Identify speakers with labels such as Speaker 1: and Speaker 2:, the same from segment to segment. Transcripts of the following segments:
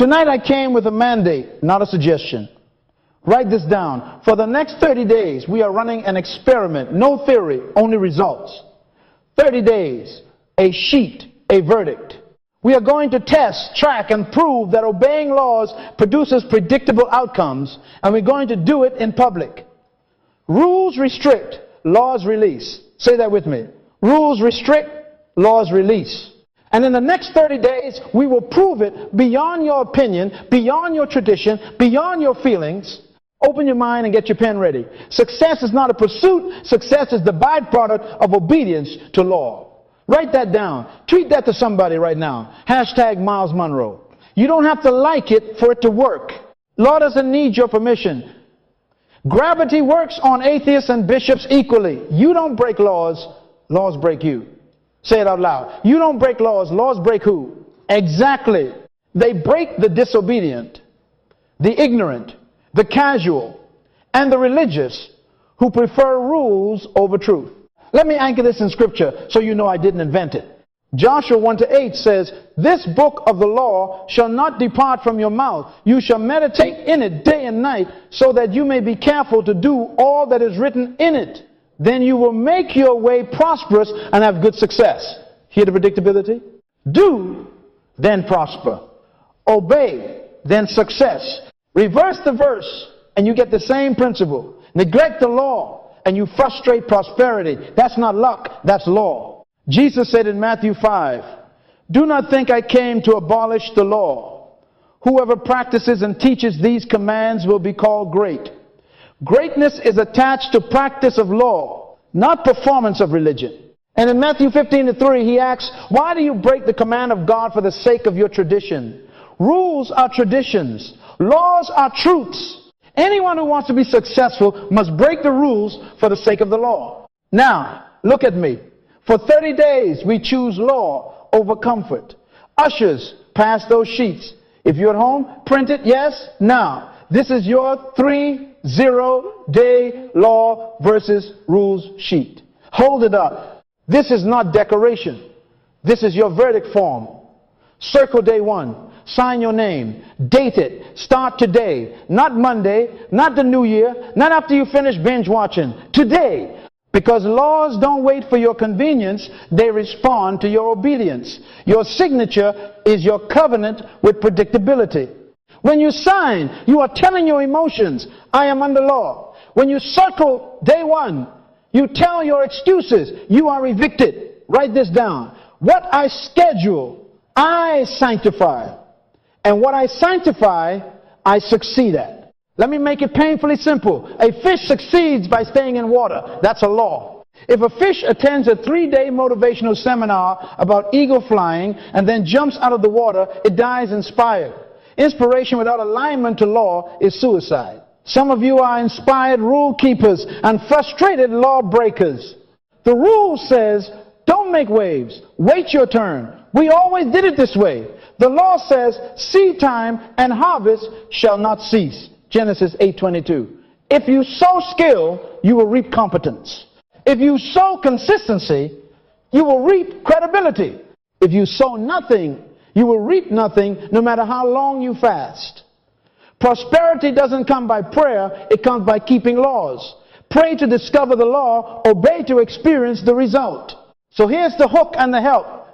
Speaker 1: Tonight I came with a mandate, not a suggestion. Write this down. For the next 30 days, we are running an experiment. No theory, only results. 30 days, a sheet, a verdict. We are going to test, track, and prove that obeying laws produces predictable outcomes, and we're going to do it in public. Rules restrict, laws release. Say that with me. Rules restrict, laws release. And in the next 30 days, we will prove it beyond your opinion, beyond your tradition, beyond your feelings. Open your mind and get your pen ready. Success is not a pursuit. Success is the byproduct of obedience to law. Write that down. Tweet that to somebody right now. Hashtag Myles Munroe. You don't have to like it for it to work. Law doesn't need your permission. Gravity works on atheists and bishops equally. You don't break laws, laws break you. Say it out loud. You don't break laws, laws break who? Exactly. They break the disobedient, the ignorant, the casual, and the religious who prefer rules over truth. Let me anchor this in Scripture so you know I didn't invent it. Joshua 1-8 says, "This book of the law shall not depart from your mouth. You shall meditate in it day and night, so that you may be careful to do all that is written in it. Then you will make your way prosperous and have good success." Hear the predictability? Do, then prosper. Obey, then success. Reverse the verse, and you get the same principle. Neglect the law, and you frustrate prosperity. That's not luck, that's law. Jesus said in Matthew 5, "Do not think I came to abolish the law. Whoever practices and teaches these commands will be called great." Greatness is attached to practice of law, not performance of religion. And in Matthew 15:3, he asks, "Why do you break the command of God for the sake of your tradition?" Rules are traditions. Laws are truths. Anyone who wants to be successful must break the rules for the sake of the law. Now, look at me. For 30 days, we choose law over comfort. Ushers, pass those sheets. If you're at home, print it, yes? Now, this is your 30-day law versus rules sheet. Hold it up. This is not decoration. This is your verdict form. Circle day 1. Sign your name. Date it. Start today. Not Monday, not the new year, not after you finish binge watching. Today. Because laws don't wait for your convenience, they respond to your obedience. Your signature is your covenant with predictability. When you sign, you are telling your emotions, "I am under law." When you circle day 1, you tell your excuses, "You are evicted." Write this down. What I schedule, I sanctify. And what I sanctify, I succeed at. Let me make it painfully simple. A fish succeeds by staying in water. That's a law. If a fish attends a 3-day motivational seminar about eagle flying and then jumps out of the water, it dies inspired. Inspiration without alignment to law is suicide. Some of you are inspired rule keepers and frustrated law breakers. The rule says, don't make waves. Wait your turn. We always did it this way. The law says, seed time and harvest shall not cease. Genesis 8:22. If you sow skill, you will reap competence. If you sow consistency, you will reap credibility. If you sow nothing, you will reap nothing, no matter how long you fast. Prosperity doesn't come by prayer, it comes by keeping laws. Pray to discover the law, obey to experience the result. So here's the hook and the help.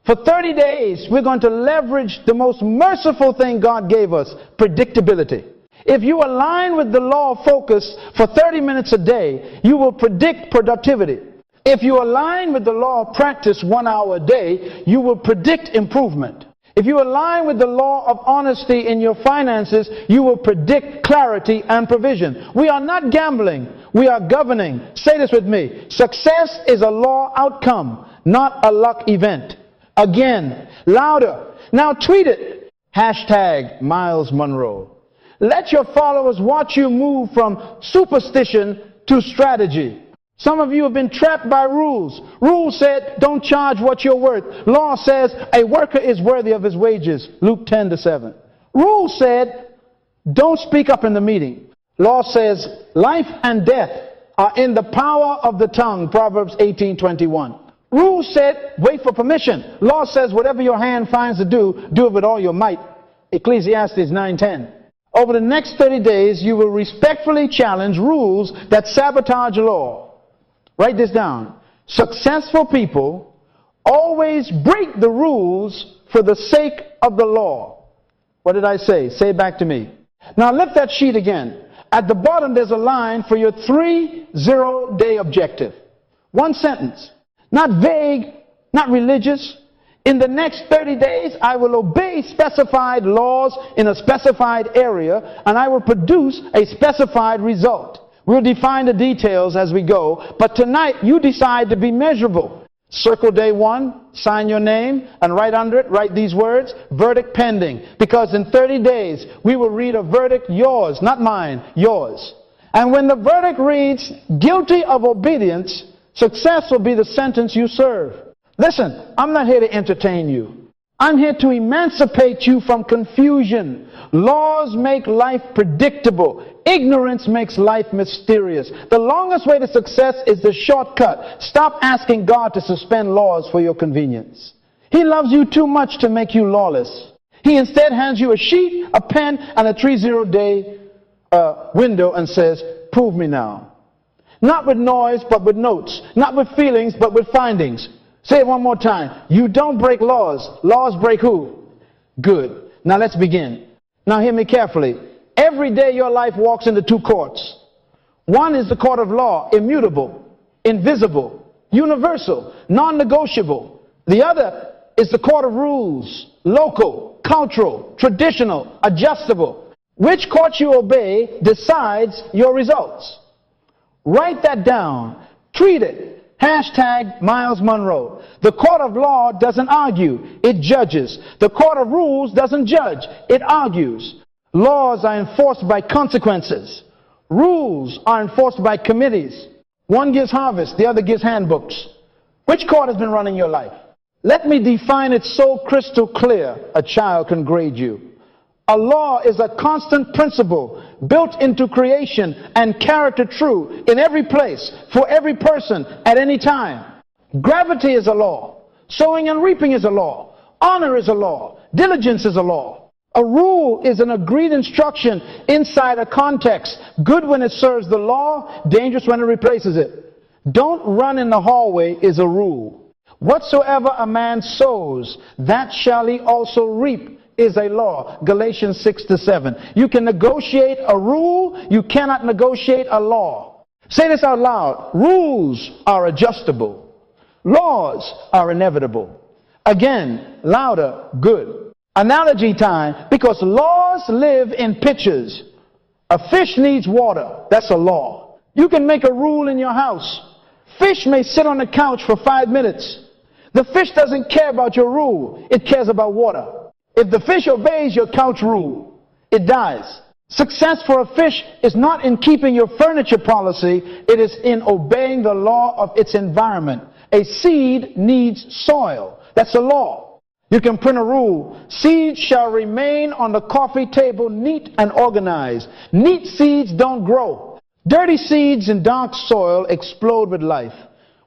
Speaker 1: For 30 days, we're going to leverage the most merciful thing God gave us, predictability. If you align with the law of focus for 30 minutes a day, you will predict productivity. If you align with the law of practice 1 hour a day, you will predict improvement. If you align with the law of honesty in your finances, you will predict clarity and provision. We are not gambling, we are governing. Say this with me. Success is a law outcome, not a luck event. Again, louder. Now tweet it. Hashtag Myles Munroe. Let your followers watch you move from superstition to strategy. Some of you have been trapped by rules. Rules said, don't charge what you're worth. Law says, a worker is worthy of his wages. Luke 10:7. Rules said, don't speak up in the meeting. Law says, life and death are in the power of the tongue. Proverbs 18:21. Rules said, wait for permission. Law says, whatever your hand finds to do, do it with all your might. Ecclesiastes 9:10. Over the next 30 days, you will respectfully challenge rules that sabotage law. Write this down. Successful people always break the rules for the sake of the law. What did I say? Say it back to me. Now lift that sheet again. At the bottom there's a line for your 30-day objective. One sentence. Not vague, not religious. In the next 30 days, I will obey specified laws in a specified area, and I will produce a specified result. We'll define the details as we go, but tonight you decide to be measurable. Circle day 1, sign your name, and right under it, write these words, verdict pending. Because in 30 days, we will read a verdict, yours, not mine, yours. And when the verdict reads, guilty of obedience, success will be the sentence you serve. Listen, I'm not here to entertain you. I'm here to emancipate you from confusion. Laws make life predictable. Ignorance makes life mysterious. The longest way to success is the shortcut. Stop asking God to suspend laws for your convenience. He loves you too much to make you lawless. He instead hands you a sheet, a pen, and a 30-day window and says, prove me now. Not with noise, but with notes. Not with feelings, but with findings. Say it one more time. You don't break laws. Laws break who? Good. Now let's begin. Now hear me carefully. Every day your life walks into two courts. One is the court of law, immutable, invisible, universal, non-negotiable. The other is the court of rules, local, cultural, traditional, adjustable. Which court you obey decides your results. Write that down. Treat it. Hashtag Myles Munroe. The court of law doesn't argue, it judges. The court of rules doesn't judge, it argues. Laws are enforced by consequences. Rules are enforced by committees. One gives harvest, the other gives handbooks. Which court has been running your life? Let me define it so crystal clear a child can grade you. A law is a constant principle built into creation and character true in every place, for every person, at any time. Gravity is a law. Sowing and reaping is a law. Honor is a law. Diligence is a law. A rule is an agreed instruction inside a context. Good when it serves the law, dangerous when it replaces it. Don't run in the hallway is a rule. Whatsoever a man sows, that shall he also reap is a law. Galatians 6-7. You can negotiate a rule, you cannot negotiate a law. Say this out loud. Rules are adjustable. Laws are inevitable. Again, louder, good. Analogy time, because laws live in pitchers. A fish needs water. That's a law. You can make a rule in your house. Fish may sit on the couch for 5 minutes. The fish doesn't care about your rule. It cares about water. If the fish obeys your couch rule, it dies. Success for a fish is not in keeping your furniture policy, it is in obeying the law of its environment. A seed needs soil. That's a law. You can print a rule. Seeds shall remain on the coffee table neat and organized. Neat seeds don't grow. Dirty seeds in dark soil explode with life.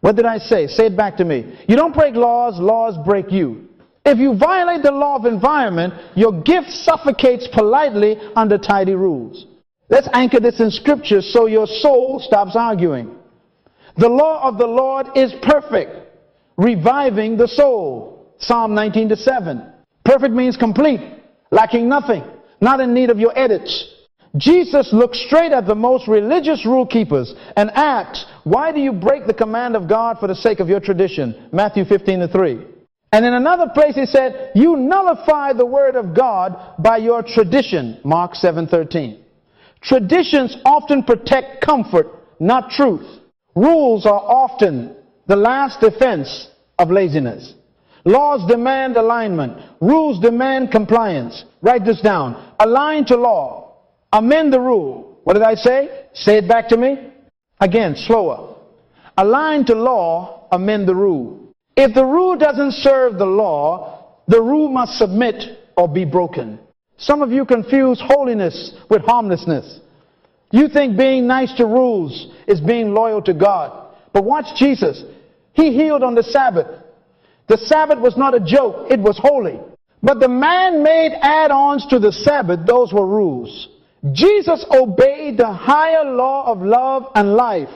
Speaker 1: What did I say? Say it back to me. You don't break laws, laws break you. If you violate the law of environment, your gift suffocates politely under tidy rules. Let's anchor this in scripture so your soul stops arguing. The law of the Lord is perfect, reviving the soul. Psalm 19-7. Perfect means complete, lacking nothing, not in need of your edits. Jesus looked straight at the most religious rule keepers and asked, why do you break the command of God for the sake of your tradition? Matthew 15-3. And in another place he said, you nullify the word of God by your tradition. Mark 7:13. Traditions often protect comfort, not truth. Rules are often the last defense of laziness. Laws demand alignment. Rules demand compliance. Write this down. Align to law. Amend the rule. What did I say? Say it back to me. Again, slower. Align to law, amend the rule. If the rule doesn't serve the law, the rule must submit or be broken. Some of you confuse holiness with harmlessness. You think being nice to rules is being loyal to God. But watch Jesus. He healed on the Sabbath. The Sabbath was not a joke. It was holy. But the man-made add-ons to the Sabbath, those were rules. Jesus obeyed the higher law of love and life,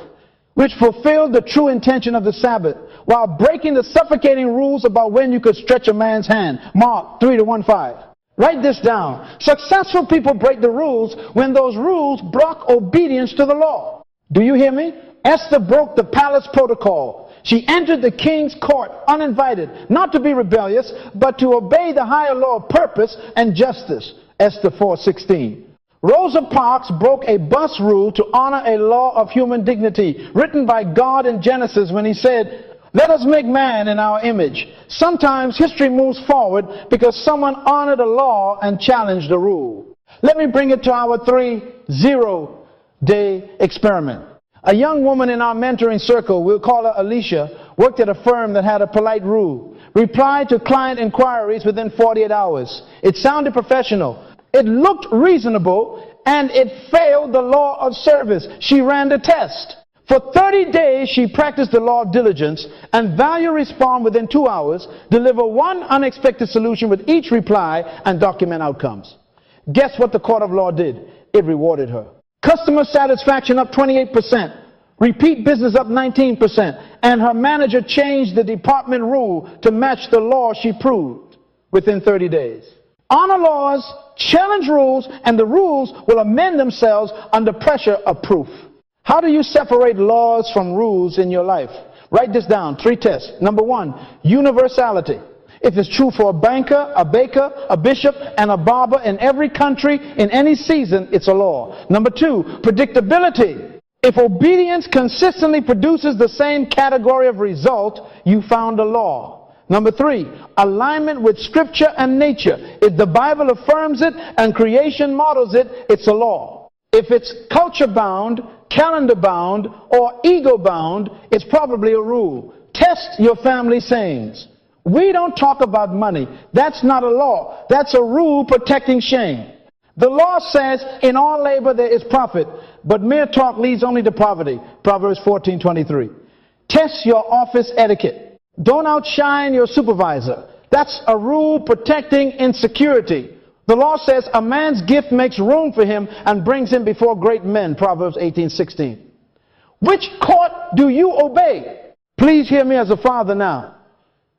Speaker 1: which fulfilled the true intention of the Sabbath, while breaking the suffocating rules about when you could stretch a man's hand. Mark 3:1-5. Write this down. Successful people break the rules when those rules block obedience to the law. Do you hear me? Esther broke the palace protocol. She entered the king's court uninvited, not to be rebellious, but to obey the higher law of purpose and justice. Esther 4:16. Rosa Parks broke a bus rule to honor a law of human dignity written by God in Genesis when he said, "Let us make man in our image." Sometimes history moves forward because someone honored a law and challenged a rule. Let me bring it to our 3-0-day experiment. A young woman in our mentoring circle, we'll call her Alicia, worked at a firm that had a polite rule. Replied to client inquiries within 48 hours. It sounded professional. It looked reasonable, and it failed the law of service. She ran the test. For 30 days, she practiced the law of diligence and value respond within 2 hours, deliver one unexpected solution with each reply, and document outcomes. Guess what the court of law did? It rewarded her. Customer satisfaction up 28%, repeat business up 19%, and her manager changed the department rule to match the law she proved within 30 days. Honor laws, challenge rules, and the rules will amend themselves under pressure of proof. How do you separate laws from rules in your life? Write this down. 3 tests. Number 1, universality. If it's true for a banker, a baker, a bishop, and a barber in every country, in any season, it's a law. Number 2, predictability. If obedience consistently produces the same category of result, you found a law. Number 3, alignment with Scripture and nature. If the Bible affirms it and creation models it, it's a law. If it's culture-bound, calendar-bound, or ego-bound, it's probably a rule. Test your family sayings. We don't talk about money. That's not a law. That's a rule protecting shame. The law says, in all labor there is profit, but mere talk leads only to poverty. Proverbs 14:23. Test your office etiquette. Don't outshine your supervisor. That's a rule protecting insecurity. The law says a man's gift makes room for him and brings him before great men. Proverbs 18:16. Which court do you obey? Please hear me as a father now.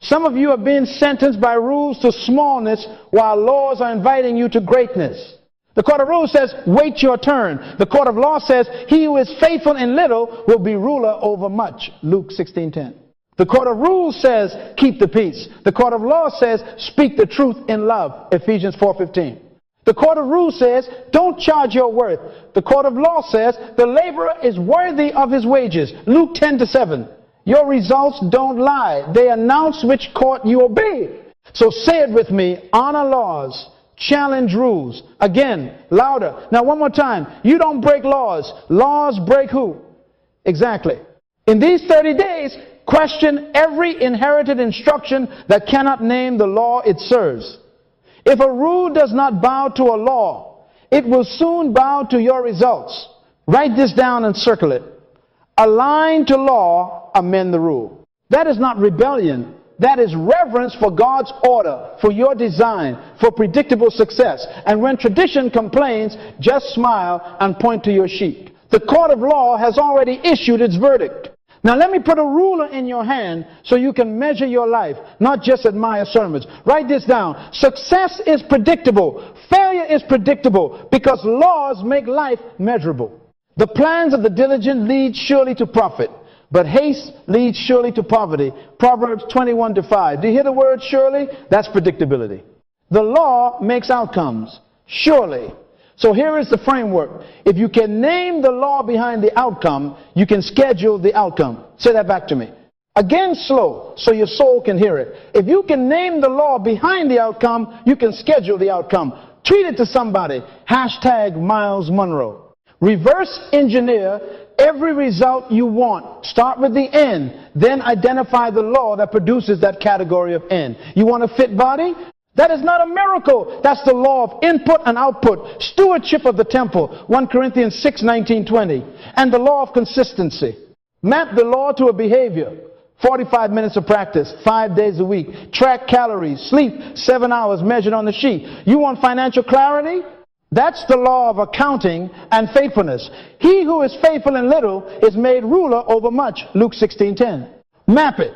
Speaker 1: Some of you are being sentenced by rules to smallness while laws are inviting you to greatness. The court of rules says, wait your turn. The court of law says, he who is faithful in little will be ruler over much. Luke 16:10. The court of rules says, keep the peace. The court of law says, speak the truth in love. Ephesians 4:15. The court of rules says, don't charge your worth. The court of law says, the laborer is worthy of his wages. Luke 10:7. Your results don't lie. They announce which court you obey. So say it with me. Honor laws. Challenge rules. Again, louder. Now one more time. You don't break laws. Laws break who? Exactly. In these 30 days, question every inherited instruction that cannot name the law it serves. If a rule does not bow to a law, it will soon bow to your results. Write this down and circle it. Align to law, amend the rule. That is not rebellion. That is reverence for God's order, for your design, for predictable success. And when tradition complains, just smile and point to your sheep. The court of law has already issued its verdict. Now let me put a ruler in your hand so you can measure your life, not just admire sermons. Write this down. Success is predictable. Failure is predictable because laws make life measurable. The plans of the diligent lead surely to profit, but haste leads surely to poverty. Proverbs 21:5. Do you hear the word surely? That's predictability. The law makes outcomes. Surely. So here is the framework. If you can name the law behind the outcome, you can schedule the outcome. Say that back to me. Again, slow, so your soul can hear it. If you can name the law behind the outcome, you can schedule the outcome. Tweet it to somebody. Hashtag Myles Munroe. Reverse engineer every result you want. Start with the end. Then identify the law that produces that category of end. You want a fit body? That is not a miracle. That's the law of input and output. Stewardship of the temple. 1 Corinthians 6:19-20. And the law of consistency. Map the law to a behavior. 45 minutes of practice, 5 days a week. Track calories, sleep 7 hours measured on the sheet. You want financial clarity? That's the law of accounting and faithfulness. He who is faithful in little is made ruler over much. Luke 16:10. Map it.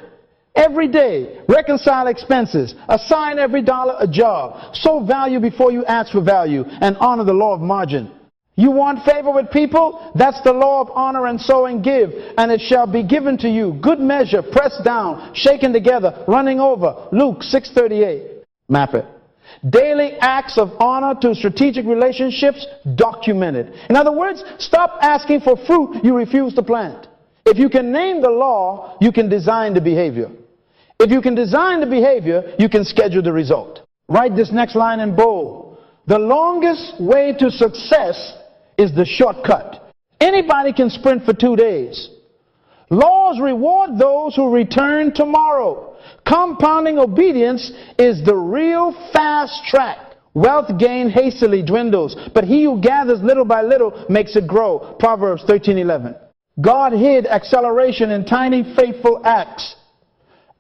Speaker 1: Every day, reconcile expenses. Assign every dollar a job. Sow value before you ask for value, and honor the law of margin. You want favor with people? That's the law of honor and sow and give, and it shall be given to you. Good measure, pressed down, shaken together, running over. Luke 6:38. Map it. Daily acts of honor to strategic relationships, documented. In other words, stop asking for fruit you refuse to plant. If you can name the law, you can design the behavior. If you can design the behavior, you can schedule the result. Write this next line in bold. The longest way to success is the shortcut. Anybody can sprint for 2 days. Laws reward those who return tomorrow. Compounding obedience is the real fast track. Wealth gained hastily dwindles, but he who gathers little by little makes it grow. Proverbs 13:11. God hid acceleration in tiny faithful acts.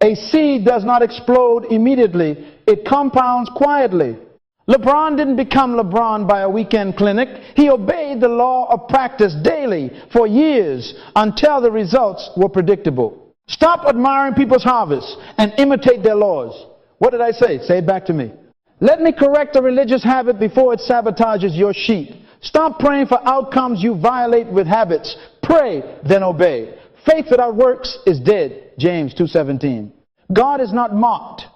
Speaker 1: A seed does not explode immediately. It compounds quietly. LeBron didn't become LeBron by a weekend clinic. He obeyed the law of practice daily for years until the results were predictable. Stop admiring people's harvests and imitate their laws. What did I say? Say it back to me. Let me correct a religious habit before it sabotages your sheet. Stop praying for outcomes you violate with habits. Pray, then obey. Faith without works is dead. James 2:17. God is not mocked.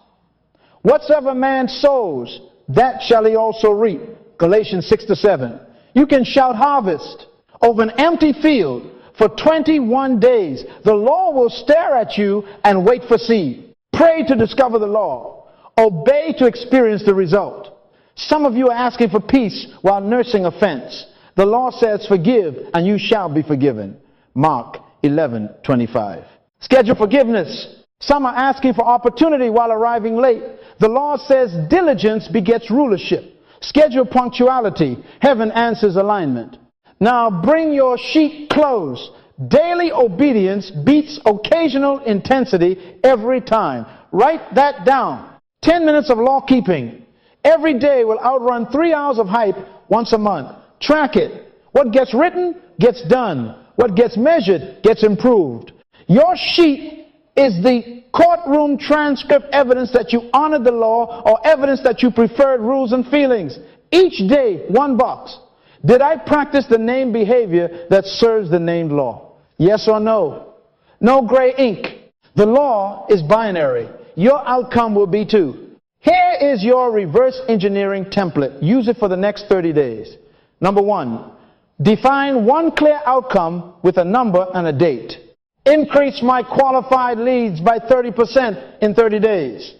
Speaker 1: Whatsoever man sows, that shall he also reap. Galatians 6:7. You can shout harvest over an empty field for 21 days. The law will stare at you and wait for seed. Pray to discover the law. Obey to experience the result. Some of you are asking for peace while nursing offense. The law says forgive and you shall be forgiven. Mark 11:25. Schedule forgiveness. Some are asking for opportunity while arriving late. The law says diligence begets rulership. Schedule punctuality. Heaven answers alignment. Now bring your sheet close. Daily obedience beats occasional intensity every time. Write that down. 10 minutes of law keeping every day will outrun 3 hours of hype once a month. Track it. What gets written gets done. What gets measured gets improved. Your sheet is the courtroom transcript evidence that you honored the law, or evidence that you preferred rules and feelings. Each day, one box. Did I practice the named behavior that serves the named law? Yes or no? No gray ink. The law is binary. Your outcome will be too. Here is your reverse engineering template. Use it for the next 30 days. Number 1, define one clear outcome with a number and a date. Increase my qualified leads by 30% in 30 days.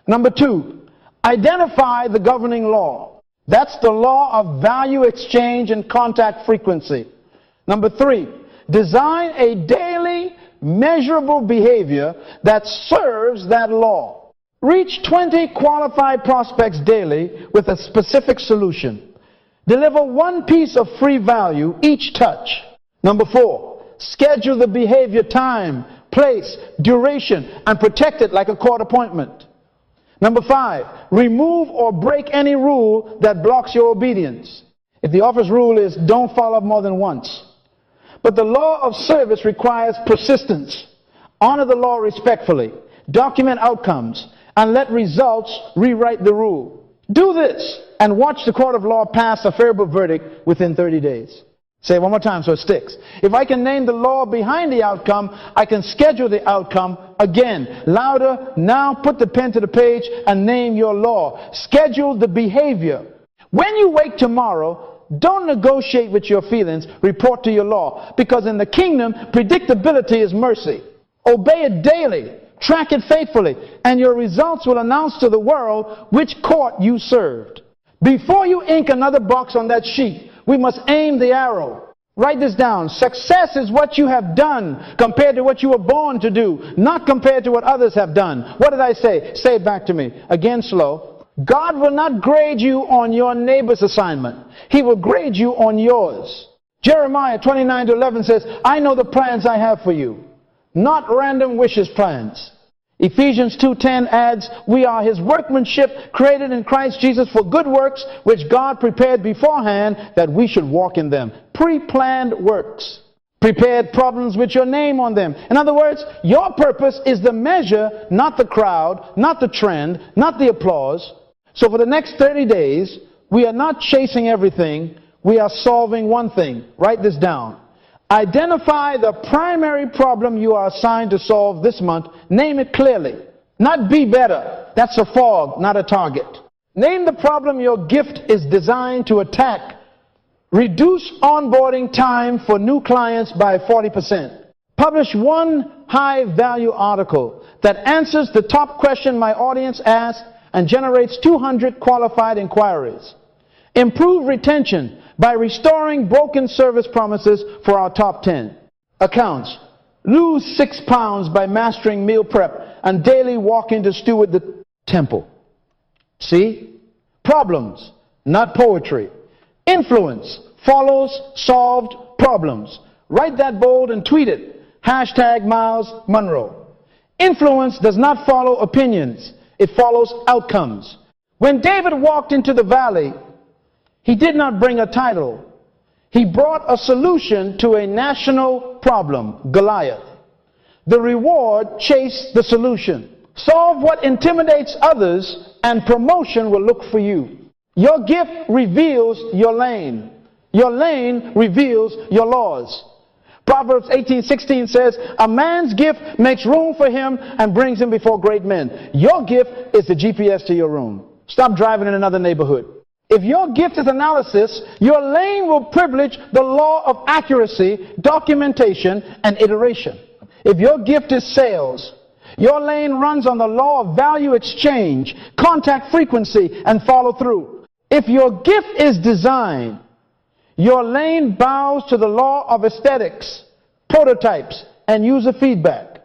Speaker 1: Number 2, identify the governing law. That's the law of value exchange and contact frequency. Number 3, design a daily measurable behavior that serves that law. Reach 20 qualified prospects daily with a specific solution. Deliver one piece of free value each touch. Number 4, schedule the behavior time, place, duration, and protect it like a court appointment. Number 5, remove or break any rule that blocks your obedience. If the office rule is don't follow up more than once. But the law of service requires persistence. Honor the law respectfully, document outcomes, and let results rewrite the rule. Do this and watch the court of law pass a favorable verdict within 30 days. Say it one more time so it sticks. If I can name the law behind the outcome, I can schedule the outcome. Again, louder. Now put the pen to the page and name your law. Schedule the behavior. When you wake tomorrow, don't negotiate with your feelings. Report to your law. Because in the kingdom, predictability is mercy. Obey it daily. Track it faithfully. And your results will announce to the world which court you served. Before you ink another box on that sheet, we must aim the arrow. Write this down. Success is what you have done compared to what you were born to do, not compared to what others have done. What did I say? Say it back to me. Again, slow. God will not grade you on your neighbor's assignment. He will grade you on yours. Jeremiah 29:11 says, I know the plans I have for you. not random wishes plans. Ephesians 2:10 adds, we are his workmanship created in Christ Jesus for good works, which God prepared beforehand that we should walk in them. Pre-planned works. Prepared problems with your name on them. In other words, your purpose is the measure, not the crowd, not the trend, not the applause. So for the next 30 days, we are not chasing everything. We are solving one thing. Write this down. Identify the primary problem you are assigned to solve this month. Name it clearly. Not be better. That's a fog, not a target. Name the problem your gift is designed to attack. Reduce onboarding time for new clients by 40%. Publish one high-value article that answers the top question my audience asks and generates 200 qualified inquiries. Improve retention by restoring broken service promises for our top 10 accounts. Lose 6 pounds by mastering meal prep and daily walk into steward the temple. See? Problems, not poetry. Influence follows solved problems. Write that bold and tweet it. Hashtag Myles Munroe. Influence does not follow opinions. It follows outcomes. When David walked into the valley, he did not bring a title. He brought a solution to a national problem, Goliath. The reward chased the solution. Solve what intimidates others, and promotion will look for you. Your gift reveals your lane. Your lane reveals your laws. Proverbs 18:16 says, a man's gift makes room for him and brings him before great men. Your gift is the GPS to your room. Stop driving in another neighborhood. If your gift is analysis, your lane will privilege the law of accuracy, documentation, and iteration. If your gift is sales, your lane runs on the law of value exchange, contact frequency, and follow through. If your gift is design, your lane bows to the law of aesthetics, prototypes, and user feedback.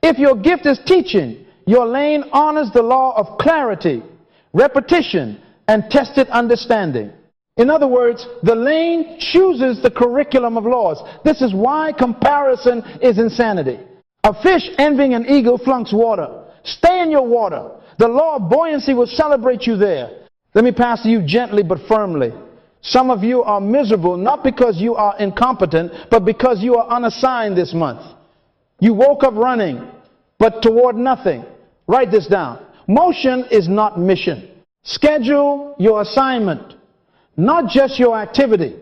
Speaker 1: If your gift is teaching, your lane honors the law of clarity, repetition, and tested understanding. In other words, the lane chooses the curriculum of laws. This is why comparison is insanity. A fish envying an eagle flunks water. Stay in your water. The law of buoyancy will celebrate you there. Let me pass to you gently but firmly. Some of you are miserable not because you are incompetent, but because you are unassigned this month. You woke up running, but toward nothing. Write this down. Motion is not mission. Schedule your assignment, not just your activity.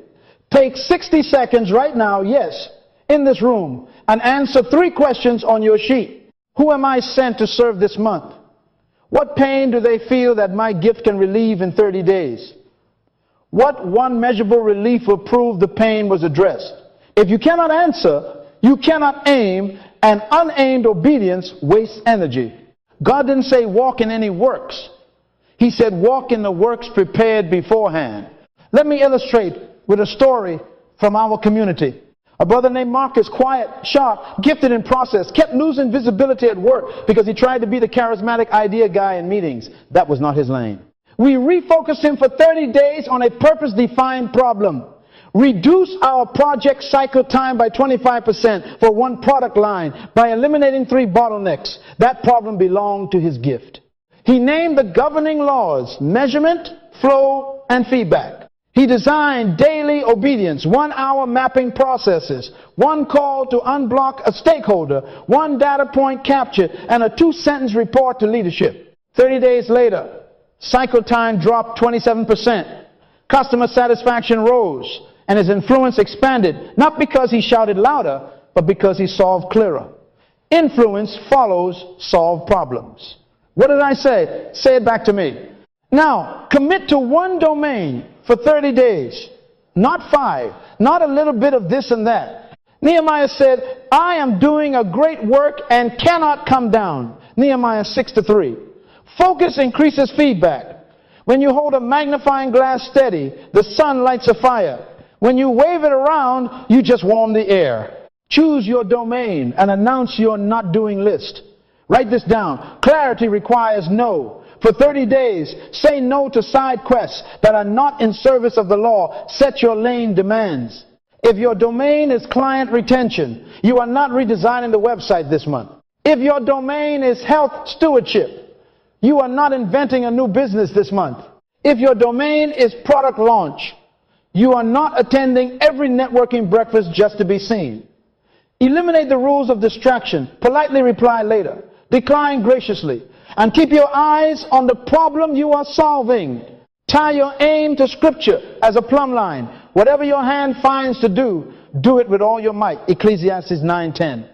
Speaker 1: Take 60 seconds right now, yes, in this room, and answer 3 questions on your sheet. Who am I sent to serve this month? What pain do they feel that my gift can relieve in 30 days? What one measurable relief will prove the pain was addressed? If you cannot answer, you cannot aim, and unaimed obedience wastes energy. God didn't say walk in any works. He said walk in the works prepared beforehand. Let me illustrate with a story from our community. A brother named Marcus, quiet, sharp, gifted in process, kept losing visibility at work because he tried to be the charismatic idea guy in meetings. That was not his lane. We refocused him for 30 days on a purpose-defined problem. Reduce our project cycle time by 25% for one product line by eliminating 3 bottlenecks. That problem belonged to his gift. He named the governing laws, measurement, flow, and feedback. He designed daily obedience, 1-hour mapping processes, 1 call to unblock a stakeholder, 1 data point captured, and a 2-sentence report to leadership. 30 days later, cycle time dropped 27%. Customer satisfaction rose, and his influence expanded, not because he shouted louder, but because he solved clearer. Influence follows solved problems. What did I say? Say it back to me. Now, commit to one domain for 30 days, not 5, not a little bit of this and that. Nehemiah said, I am doing a great work and cannot come down. Nehemiah 6:3. Focus increases feedback. When you hold a magnifying glass steady, the sun lights a fire. When you wave it around, you just warm the air. Choose your domain and announce your not doing list. Write this down. Clarity requires no. For 30 days, say no to side quests that are not in service of the law. Set your lane demands. If your domain is client retention, you are not redesigning the website this month. If your domain is health stewardship, you are not inventing a new business this month. If your domain is product launch, you are not attending every networking breakfast just to be seen. Eliminate the rules of distraction. Politely reply later. Decline graciously. And keep your eyes on the problem you are solving. Tie your aim to Scripture as a plumb line. Whatever your hand finds to do, do it with all your might. Ecclesiastes 9:10.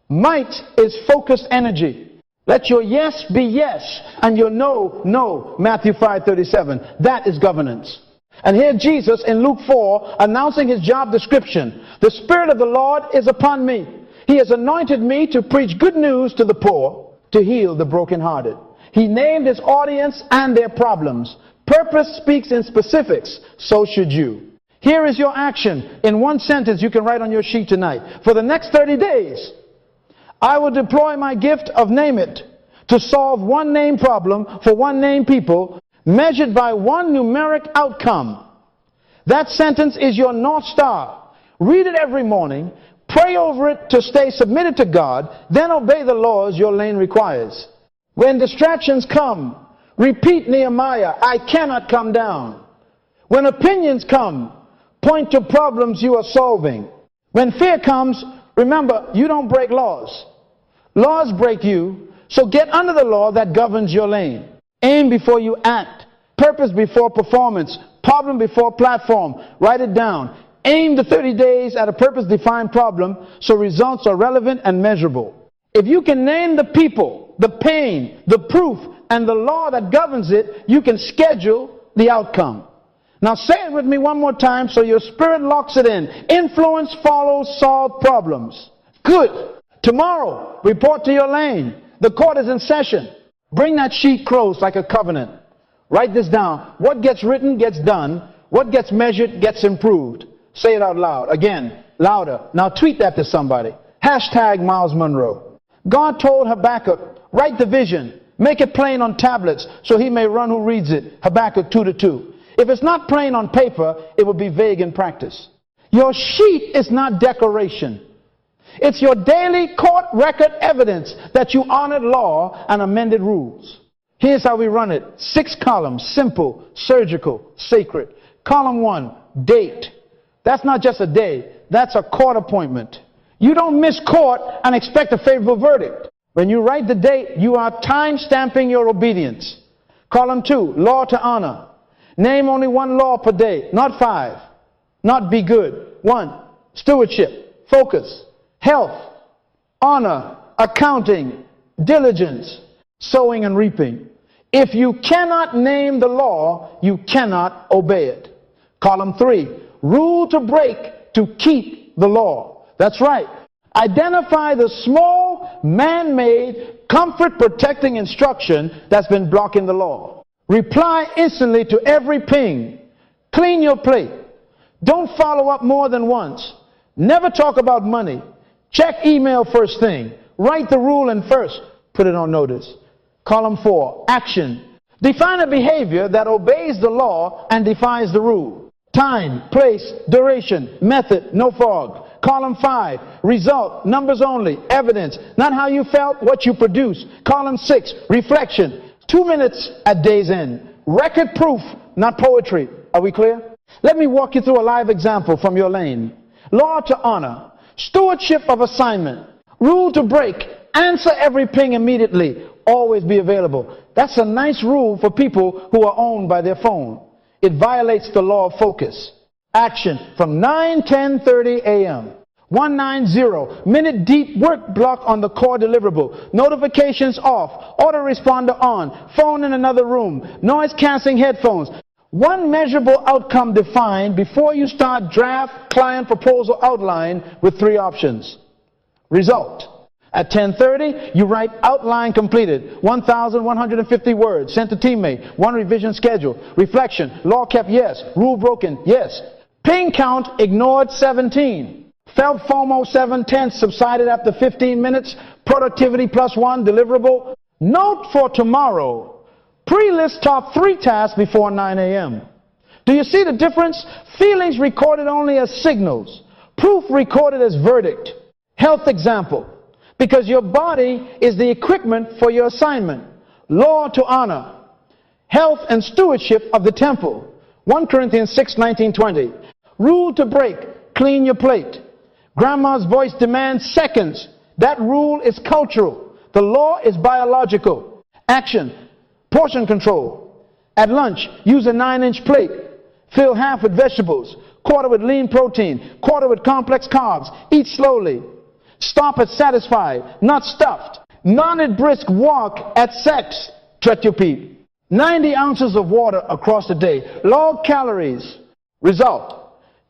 Speaker 1: Might is focused energy. Let your yes be yes and your no, no. Matthew 5:37. That is governance. And here Jesus in Luke 4 announcing his job description. The Spirit of the Lord is upon me. He has anointed me to preach good news to the poor, to heal the brokenhearted. He named his audience and their problems. Purpose speaks in specifics, so should you. Here is your action in one sentence you can write on your sheet tonight. For the next 30 days, I will deploy my gift of name it to solve one name problem for one name people, measured by one numeric outcome. That sentence is your North Star. Read it every morning. Pray over it to stay submitted to God. Then obey the laws your lane requires. When distractions come, repeat Nehemiah, I cannot come down. When opinions come, point to problems you are solving. When fear comes, remember, you don't break laws. Laws break you, so get under the law that governs your lane. Aim before you act. Purpose before performance. Problem before platform. Write it down. Aim the 30 days at a purpose-defined problem so results are relevant and measurable. If you can name the people, the pain, the proof, and the law that governs it, you can schedule the outcome. Now say it with me one more time so your spirit locks it in. Influence follows solved problems. Good. Tomorrow, report to your lane. The court is in session. Bring that sheet close like a covenant. Write this down. What gets written gets done. What gets measured gets improved. Say it out loud. Again, louder. Now tweet that to somebody. Hashtag Myles Munroe. God told Habakkuk, write the vision. Make it plain on tablets so he may run who reads it. Habakkuk 2:2. If it's not plain on paper, it will be vague in practice. Your sheet is not decoration. It's your daily court record evidence that you honored law and amended rules. Here's how we run it. 6 columns, simple, surgical, sacred. Column 1, date. That's not just a day. That's a court appointment. You don't miss court and expect a favorable verdict. When you write the date, you are time-stamping your obedience. Column 2, law to honor. Name only 1 law per day, not 5. Not be good. 1, stewardship, focus, health, honor, accounting, diligence, sowing and reaping. If you cannot name the law, you cannot obey it. Column 3, rule to break to keep the law. That's right. Identify the small, man-made, comfort-protecting instruction that's been blocking the law. Reply instantly to every ping. Clean your plate. Don't follow up more than once. Never talk about money. Check email first thing. Write the rule in first. Put it on notice. Column 4, action. Define a behavior that obeys the law and defies the rule. Time, place, duration, method, no fog. Column 5, result, numbers only, evidence, not how you felt, what you produced. Column 6, reflection, 2 minutes at day's end. Record proof, not poetry. Are we clear? Let me walk you through a live example from your lane. Law to honor, stewardship of assignment, rule to break, answer every ping immediately, always be available. That's a nice rule for people who are owned by their phone. It violates the law of focus. Action from 9:10:30 a.m. 190, minute deep work block on the core deliverable. Notifications off, autoresponder on, phone in another room, noise canceling headphones. One measurable outcome defined before you start draft client proposal outline with 3 options. Result. At 10:30, you write outline completed, 1,150 words, sent to teammate, 1 revision schedule. Reflection, law kept, yes. Rule broken, yes. Ping count ignored, 17. Felt FOMO, 7/10, subsided after 15 minutes. Productivity +1, deliverable. Note for tomorrow, pre-list top 3 tasks before 9 a.m. Do you see the difference? Feelings recorded only as signals. Proof recorded as verdict. Health example. Because your body is the equipment for your assignment. Law to honor. Health and stewardship of the temple. 1 Corinthians 6:19-20. Rule to break. Clean your plate. Grandma's voice demands seconds. That rule is cultural. The law is biological. Action. Portion control. At lunch, use a 9-inch plate. Fill half with vegetables, quarter with lean protein, quarter with complex carbs. Eat slowly. Stop at satisfied, not stuffed. Nodded brisk walk at sex. Treat your peep. 90 ounces of water across the day. Log calories. Result.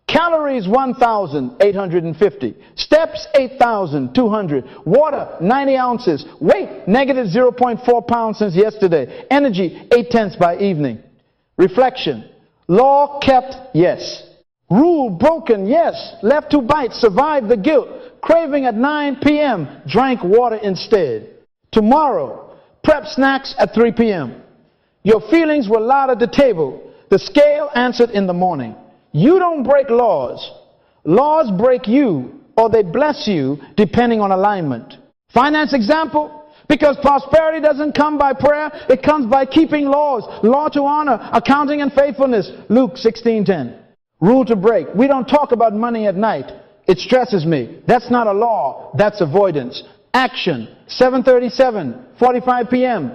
Speaker 1: Calories 1,850. Steps 8,200. Water 90 ounces. Weight negative 0.4 pounds since yesterday. Energy 8/10 by evening. Reflection. Law kept, yes. Rule broken, yes. Left 2 bites, survived the guilt. Craving at 9 p.m., drank water instead. Tomorrow, prep snacks at 3 p.m. Your feelings were loud at the table. The scale answered in the morning. You don't break laws. Laws break you, or they bless you, depending on alignment. Finance example. Because prosperity doesn't come by prayer, it comes by keeping laws. Law to honor, accounting and faithfulness. Luke 16:10. Rule to break. We don't talk about money at night. It stresses me. That's not a law, that's avoidance. Action. 7:37, 45 p.m.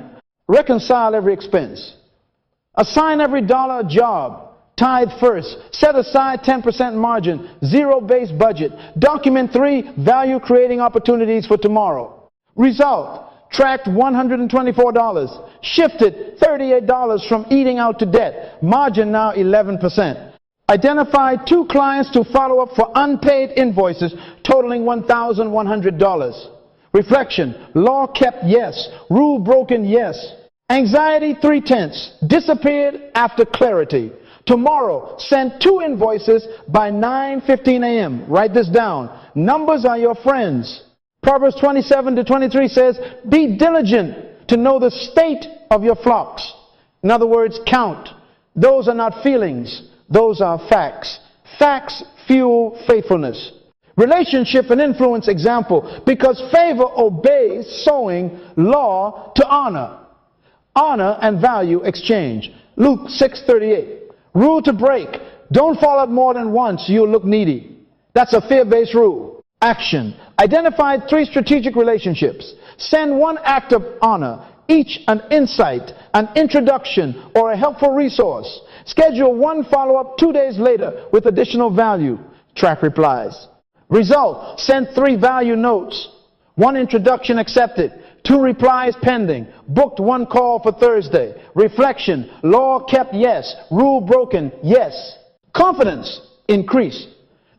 Speaker 1: Reconcile every expense. Assign every dollar a job. Tithe first. Set aside 10% margin. Zero-based budget. Document 3 value-creating opportunities for tomorrow. Result. Tracked $124. Shifted $38 from eating out to debt. Margin now 11%. Identified 2 clients to follow up for unpaid invoices totaling $1,100. Reflection. Law kept, yes. Rule broken, yes. Anxiety 3/10. Disappeared after clarity. Tomorrow, send 2 invoices by 9:15 a.m. Write this down. Numbers are your friends. Proverbs 27:23 says, be diligent to know the state of your flocks. In other words, count. Those are not feelings. Those are facts. Facts fuel faithfulness. Relationship and influence example. Because favor obeys sowing, law to honor. Honor and value exchange. Luke 6:38. Rule to break. Don't fall out more than once, you'll look needy. That's a fear-based rule. Action. Identify 3 strategic relationships. Send 1 act of honor, each an insight, an introduction, or a helpful resource. Schedule 1 follow-up 2 days later with additional value. Track replies. Result. Send 3 value notes. 1 introduction accepted. 2 replies pending. Booked 1 call for Thursday. Reflection. Law kept, yes. Rule broken, yes. Confidence increase.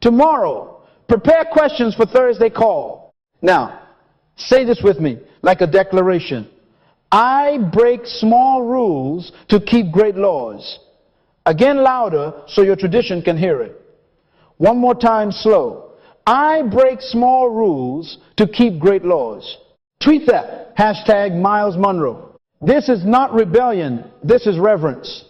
Speaker 1: Tomorrow, prepare questions for Thursday call. Now, say this with me like a declaration. I break small rules to keep great laws. Again louder so your tradition can hear it. One more time slow. I break small rules to keep great laws. Tweet that. Hashtag Myles Munroe. This is not rebellion. This is reverence.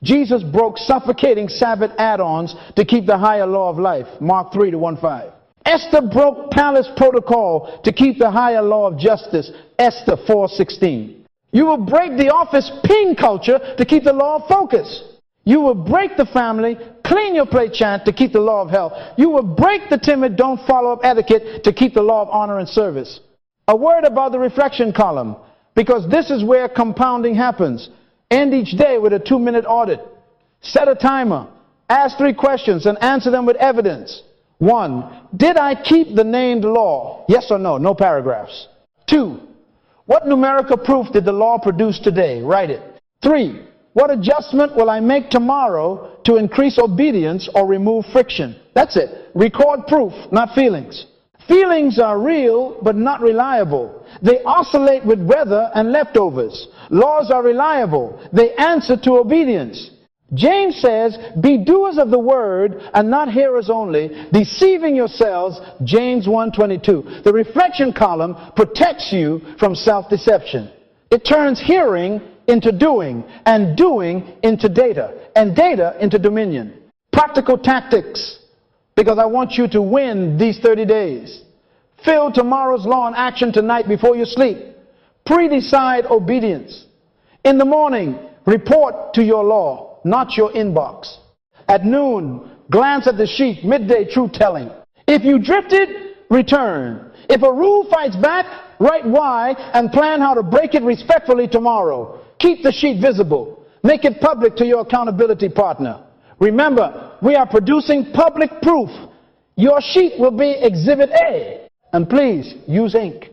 Speaker 1: Jesus broke suffocating Sabbath add-ons to keep the higher law of life. Mark 3:1-5. Esther broke palace protocol to keep the higher law of justice. Esther 4:16. You will break the office ping culture to keep the law of focus. You will break the family, clean your plate chant to keep the law of health. You will break the timid don't follow up etiquette to keep the law of honor and service. A word about the reflection column, because this is where compounding happens. End each day with a 2-minute audit. Set a timer. Ask 3 questions and answer them with evidence. 1. Did I keep the named law? Yes or no? No paragraphs. 2. What numerical proof did the law produce today? Write it. 3. What adjustment will I make tomorrow to increase obedience or remove friction? That's it. Record proof, not feelings. Feelings are real, but not reliable. They oscillate with weather and leftovers. Laws are reliable. They answer to obedience. James says, be doers of the word and not hearers only, deceiving yourselves, James 1:22. The reflection column protects you from self-deception. It turns hearing into doing, and doing into data, and data into dominion. Practical tactics. because I want you to win these 30 days. Fill tomorrow's law in action tonight before you sleep. Pre-decide obedience. In the morning, report to your law, not your inbox. At noon, glance at the sheet. Midday, truth-telling. If you drifted, return. If a rule fights back, write why and plan how to break it respectfully tomorrow. Keep the sheet visible. Make it public to your accountability partner. Remember, we are producing public proof. Your sheet will be Exhibit A. And please, use ink.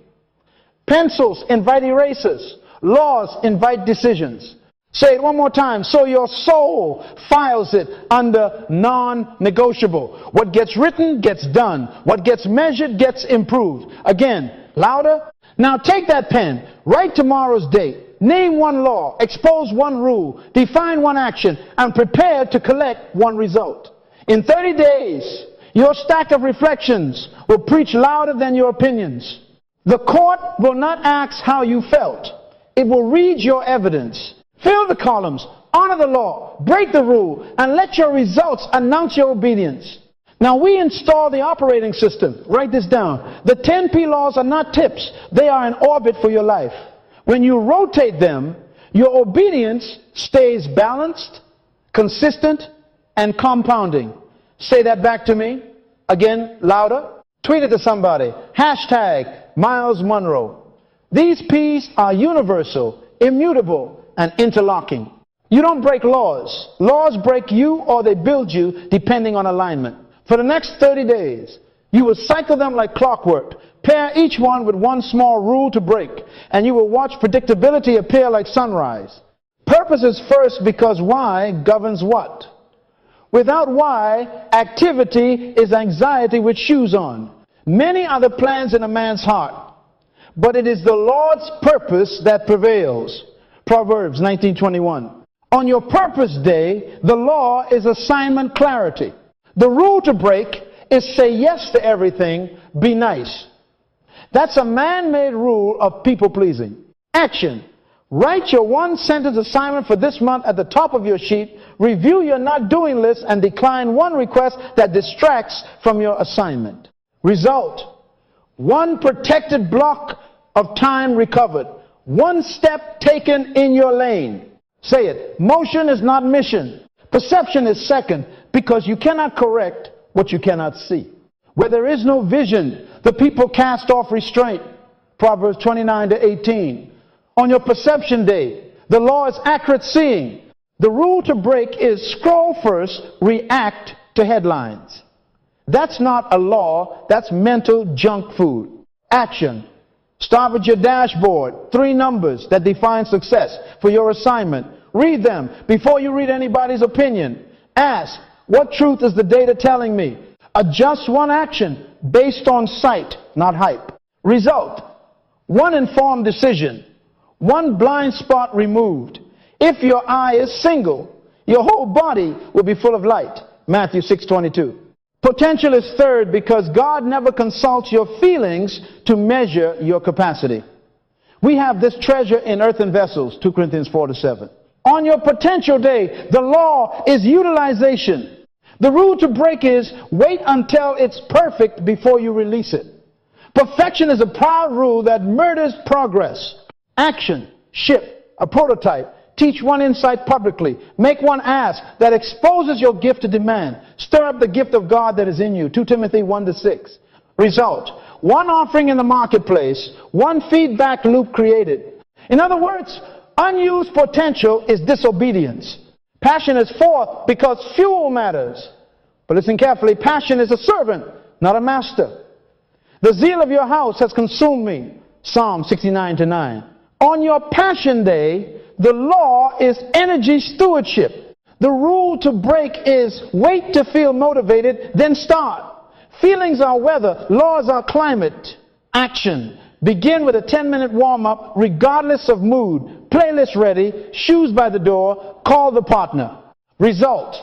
Speaker 1: Pencils invite erasers. Laws invite decisions. Say it one more time. So your soul files it under non-negotiable. What gets written gets done. What gets measured gets improved. Again, louder. Now take that pen. Write tomorrow's date. Name one law. Expose one rule. Define one action. And prepare to collect one result. In 30 days, your stack of reflections will preach louder than your opinions. The court will not ask how you felt. It will read your evidence. Fill the columns, honor the law, break the rule, and let your results announce your obedience. Now we install the operating system. Write this down. The 10P laws are not tips. They are an orbit for your life. When you rotate them, your obedience stays balanced, consistent, and compounding. Say that back to me. Again, louder. Tweet it to somebody. Hashtag Myles Munroe. These P's are universal, immutable, and interlocking. You don't break laws. Laws break you or they build you depending on alignment. For the next 30 days, you will cycle them like clockwork. Pair each one with one small rule to break, and you will watch predictability appear like sunrise. Purpose is first because why governs what. Without why, activity is anxiety with shoes on. Many are the plans in a man's heart, but it is the Lord's purpose that prevails. Proverbs 19:21. On your purpose day, the law is assignment clarity. The rule to break is say yes to everything, be nice. That's a man-made rule of people-pleasing. Action. Write your one-sentence assignment for this month at the top of your sheet. Review your not doing list and decline one request that distracts from your assignment. Result. One protected block of time recovered. One step taken in your lane. Say it. Motion is not mission. Perception is second, because you cannot correct what you cannot see. Where there is no vision, the people cast off restraint. Proverbs 29:18. On your perception day, the law is accurate seeing. The rule to break is scroll first, react to headlines. That's not a law, that's mental junk food. Action. Start with your dashboard. 3 numbers that define success for your assignment. Read them before you read anybody's opinion. Ask, what truth is the data telling me? Adjust one action based on sight, not hype. Result, one informed decision. One blind spot removed. If your eye is single, your whole body will be full of light. Matthew 6:22. Potential is third because God never consults your feelings to measure your capacity. We have this treasure in earthen vessels, 2 Corinthians 4:7. On your potential day, the law is utilization. The rule to break is wait until it's perfect before you release it. Perfection is a proud rule that murders progress. Action, ship, a prototype, teach one insight publicly, make one ask that exposes your gift to demand, stir up the gift of God that is in you, 2 Timothy 1:6. Result, one offering in the marketplace, one feedback loop created. In other words, unused potential is disobedience. Passion is fourth because fuel matters. But listen carefully, passion is a servant, not a master. The zeal of your house has consumed me, Psalm 69:9. On your passion day, the law is energy stewardship. The rule to break is wait to feel motivated, then start. Feelings are weather, laws are climate. Action. Begin with a 10-minute warm-up regardless of mood. Playlist ready, shoes by the door, call the partner. Result.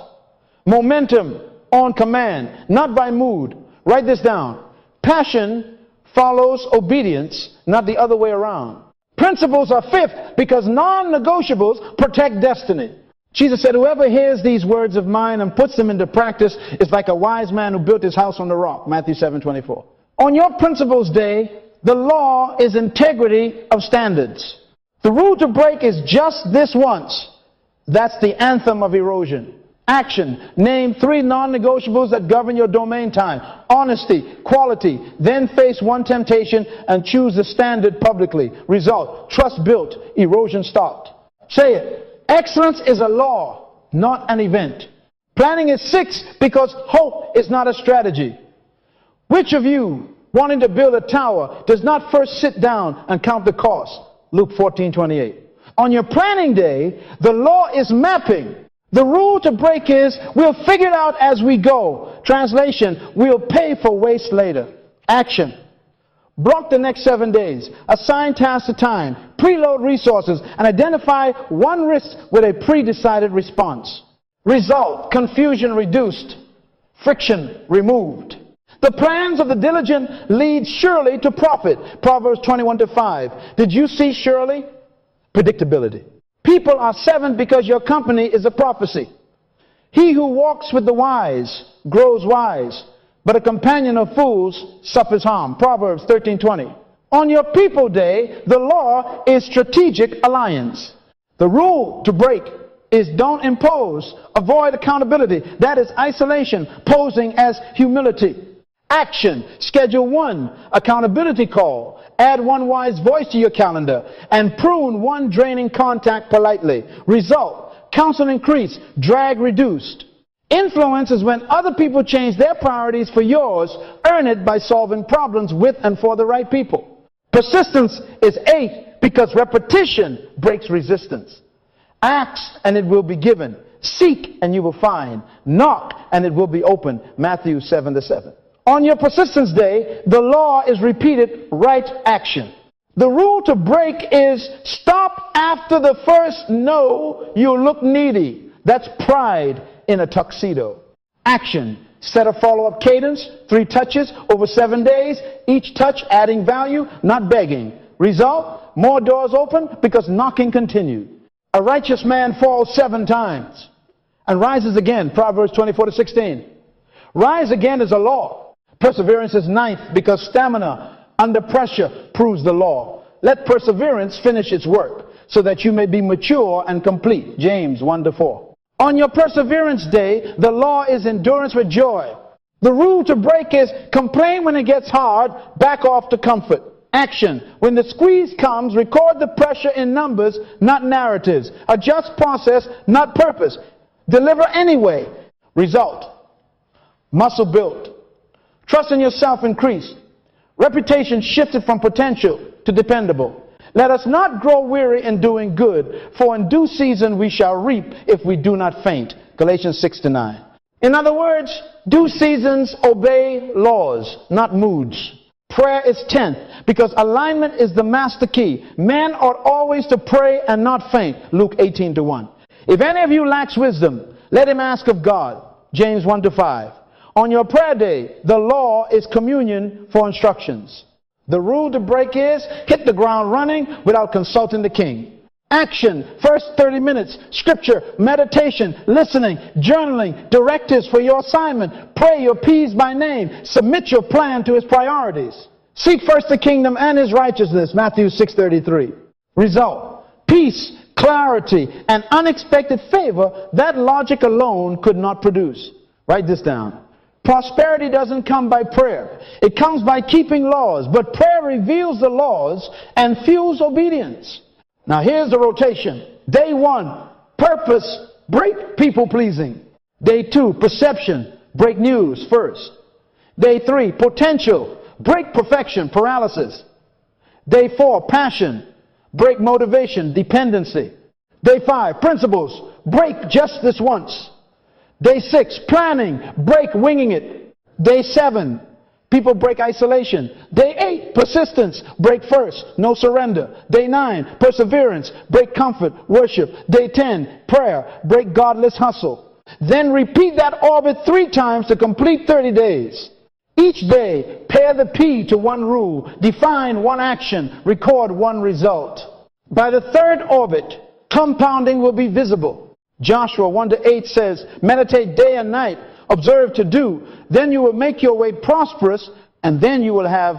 Speaker 1: Momentum on command, not by mood. Write this down. Passion follows obedience, not the other way around. Principles are fifth because non-negotiables protect destiny. Jesus said, whoever hears these words of mine and puts them into practice is like a wise man who built his house on the rock. Matthew 7:24. On your principles day, the law is integrity of standards. The rule to break is just this once. That's the anthem of erosion. Action. Name 3 non-negotiables that govern your domain time. Honesty, quality. Then face one temptation and choose the standard publicly. Result. Trust built. Erosion stopped. Say it. Excellence is a law, not an event. Planning is 6 because hope is not a strategy. Which of you, wanting to build a tower, does not first sit down and count the cost? Luke 14:28. On your planning day, the law is mapping. The rule to break is, we'll figure it out as we go. Translation, we'll pay for waste later. Action. Block the next 7 days. Assign tasks to time. Preload resources and identify one risk with a pre-decided response. Result, confusion reduced. Friction removed. The plans of the diligent lead surely to profit. Proverbs 21:5. Did you see surely? Predictability. People are 7 because your company is a prophecy. He who walks with the wise grows wise, but a companion of fools suffers harm. Proverbs 13:20. On your people day, the law is strategic alliance. The rule to break is don't impose, avoid accountability. That is isolation, posing as humility. Action. Schedule 1 accountability call. Add 1 wise voice to your calendar and prune 1 draining contact politely. Result. Counsel increased. Drag reduced. Influence is when other people change their priorities for yours. Earn it by solving problems with and for the right people. Persistence is 8 because repetition breaks resistance. Ask and it will be given. Seek and you will find. Knock and it will be open. Matthew 7:7. On your persistence day, the law is repeated right action. The rule to break is stop after the first no, you look needy. That's pride in a tuxedo. Action. Set a follow-up cadence, 3 touches over 7 days, each touch adding value, not begging. Result, more doors open because knocking continued. A righteous man falls 7 times and rises again. Proverbs 24:16. Rise again is a law. Perseverance is 9th because stamina under pressure proves the law. Let perseverance finish its work so that you may be mature and complete. James 1:4. On your perseverance day, the law is endurance with joy. The rule to break is complain when it gets hard, back off to comfort. Action. When the squeeze comes, record the pressure in numbers, not narratives. Adjust process, not purpose. Deliver anyway. Result. Muscle built. Trust in yourself increased. Reputation shifted from potential to dependable. Let us not grow weary in doing good, for in due season we shall reap if we do not faint. Galatians 6-9. In other words, due seasons obey laws, not moods. Prayer is 10th because alignment is the master key. Men ought always to pray and not faint. Luke 18:1. If any of you lacks wisdom, let him ask of God. James 1-5. On your prayer day, the law is communion for instructions. The rule to break is hit the ground running without consulting the king. Action, first 30 minutes, scripture, meditation, listening, journaling, directives for your assignment. Pray your P's by name. Submit your plan to his priorities. Seek first the kingdom and his righteousness. Matthew 6:33. Result, peace, clarity, and unexpected favor that logic alone could not produce. Write this down. Prosperity doesn't come by prayer. It comes by keeping laws. But prayer reveals the laws and fuels obedience. Now here's the rotation. Day 1, purpose, break people-pleasing. Day 2, perception, break news first. Day 3, potential, break perfection, paralysis. Day 4, passion, break motivation, dependency. Day 5, principles, break just this once. Day 6, planning, break winging it. Day 7, people break isolation. Day 8, persistence, break first, no surrender. Day 9, perseverance, break comfort, worship. Day 10, prayer, break godless hustle. Then repeat that orbit 3 times to complete 30 days. Each day, pair the P to 1 rule, define 1 action, record 1 result. By the 3rd orbit, compounding will be visible. Joshua 1:8 says, meditate day and night, observe to do, then you will make your way prosperous, and then you will have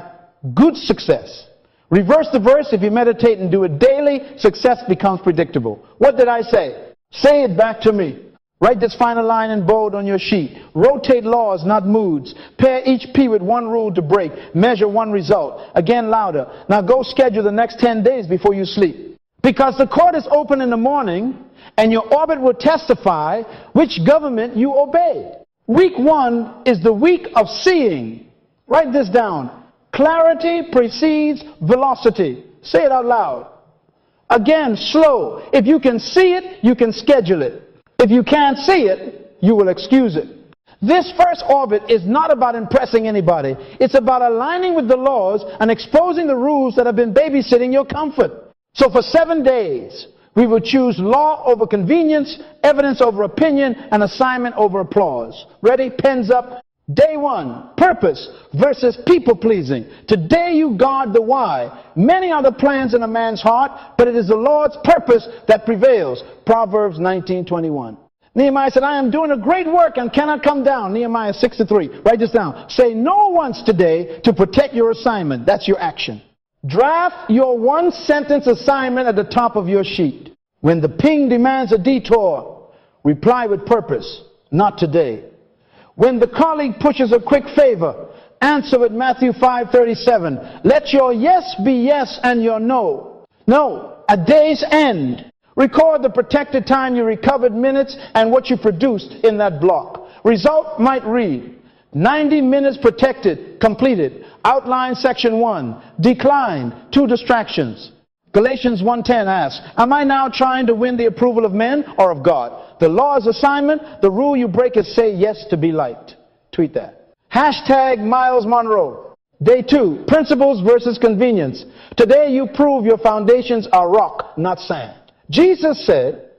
Speaker 1: good success. Reverse the verse, if you meditate and do it daily, success becomes predictable. What did I say? Say it back to me. Write this final line in bold on your sheet. Rotate laws, not moods. Pair each P with one rule to break. Measure one result. Again, louder. Now go schedule the next 10 days before you sleep. Because the court is open in the morning, and your orbit will testify which government you obeyed. Week 1 is the week of seeing. Write this down. Clarity precedes velocity. Say it out loud. Again, slow. If you can see it, you can schedule it. If you can't see it, you will excuse it. This first orbit is not about impressing anybody. It's about aligning with the laws and exposing the rules that have been babysitting your comfort. So for 7 days, we will choose law over convenience, evidence over opinion, and assignment over applause. Ready? Pens up. Day 1, purpose versus people-pleasing. Today you guard the why. Many are the plans in a man's heart, but it is the Lord's purpose that prevails. Proverbs 19:21. Nehemiah said, I am doing a great work and cannot come down. Nehemiah 6:3. Write this down. Say no once today to protect your assignment. That's your action. Draft your one-sentence assignment at the top of your sheet. When the ping demands a detour, reply with purpose. Not today. When the colleague pushes a quick favor, answer with Matthew 5:37. Let your yes be yes and your no. No, at day's end. Record the protected time, you recovered minutes, and what you produced in that block. Result might read, 90 minutes protected, completed. Outline section 1. Decline, 2 distractions. Galatians 1:10 asks, am I now trying to win the approval of men or of God? The law is assignment. The rule you break is say yes to be liked. Tweet that. Hashtag Myles Munroe. Day 2, principles versus convenience. Today you prove your foundations are rock, not sand. Jesus said,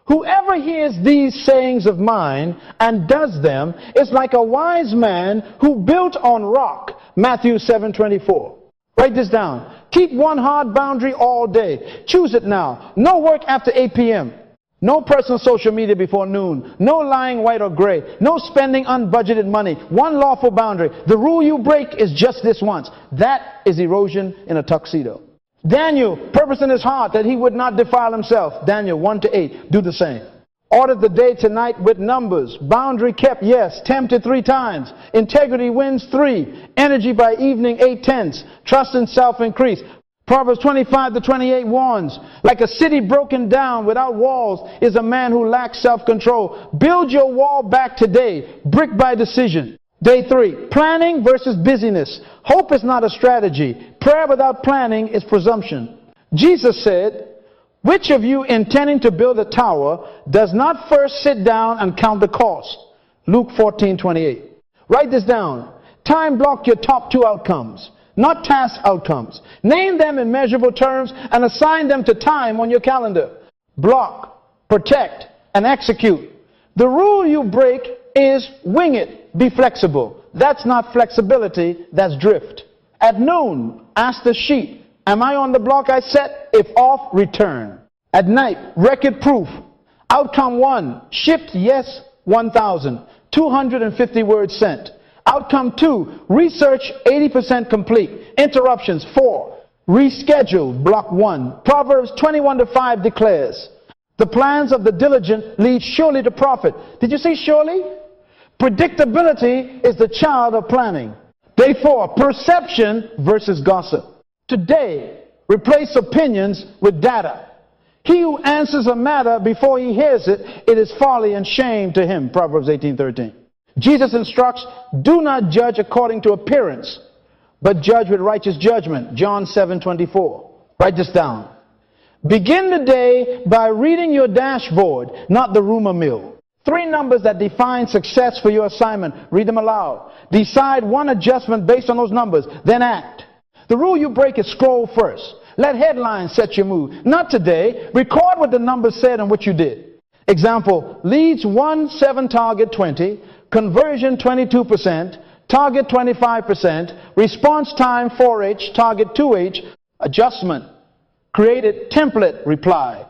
Speaker 1: whoever hears these sayings of mine and does them is like a wise man who built on rock. Matthew 7:24. Write this down. Keep one hard boundary all day. Choose it now. No work after 8 p.m. No personal social media before noon. No lying white or gray. No spending unbudgeted money. One lawful boundary. The rule you break is just this once. That is erosion in a tuxedo. Daniel purposed in his heart that he would not defile himself. Daniel 1-8. Do the same. Ordered the day tonight with numbers. Boundary kept, yes. Tempted 3 times. Integrity wins 3. Energy by evening 8/10. Trust in self increase. Proverbs 25-28 warns, like a city broken down without walls is a man who lacks self-control. Build your wall back today, brick by decision. Day 3, planning versus busyness. Hope is not a strategy. Prayer without planning is presumption. Jesus said, which of you intending to build a tower does not first sit down and count the cost? Luke 14:28. Write this down. Time block your top 2 outcomes. Not task outcomes. Name them in measurable terms and assign them to time on your calendar. Block, protect, and execute. The rule you break is wing it. Be flexible. That's not flexibility, that's drift. At noon, ask the sheet, am I on the block I set? If off, return. At night, record proof. Outcome 1, shipped yes 1,000, 250 words sent. Outcome 2, research 80% complete. Interruptions 4. Rescheduled, block 1. Proverbs 21:5 declares, the plans of the diligent lead surely to profit. Did you see surely? Predictability is the child of planning. Day 4, perception versus gossip. Today, replace opinions with data. He who answers a matter before he hears it, it is folly and shame to him. Proverbs 18:13. Jesus instructs, do not judge according to appearance, but judge with righteous judgment. John 7:24. Write this down. Begin the day by reading your dashboard, not the rumor mill. 3 numbers that define success for your assignment. Read them aloud. Decide one adjustment based on those numbers, then act. The rule you break is scroll first. Let headlines set your mood. Not today. Record what the numbers said and what you did. Example, leads 1, 7, target 20. Conversion 22%, target 25%, response time 4H, target 2H, adjustment, created template reply,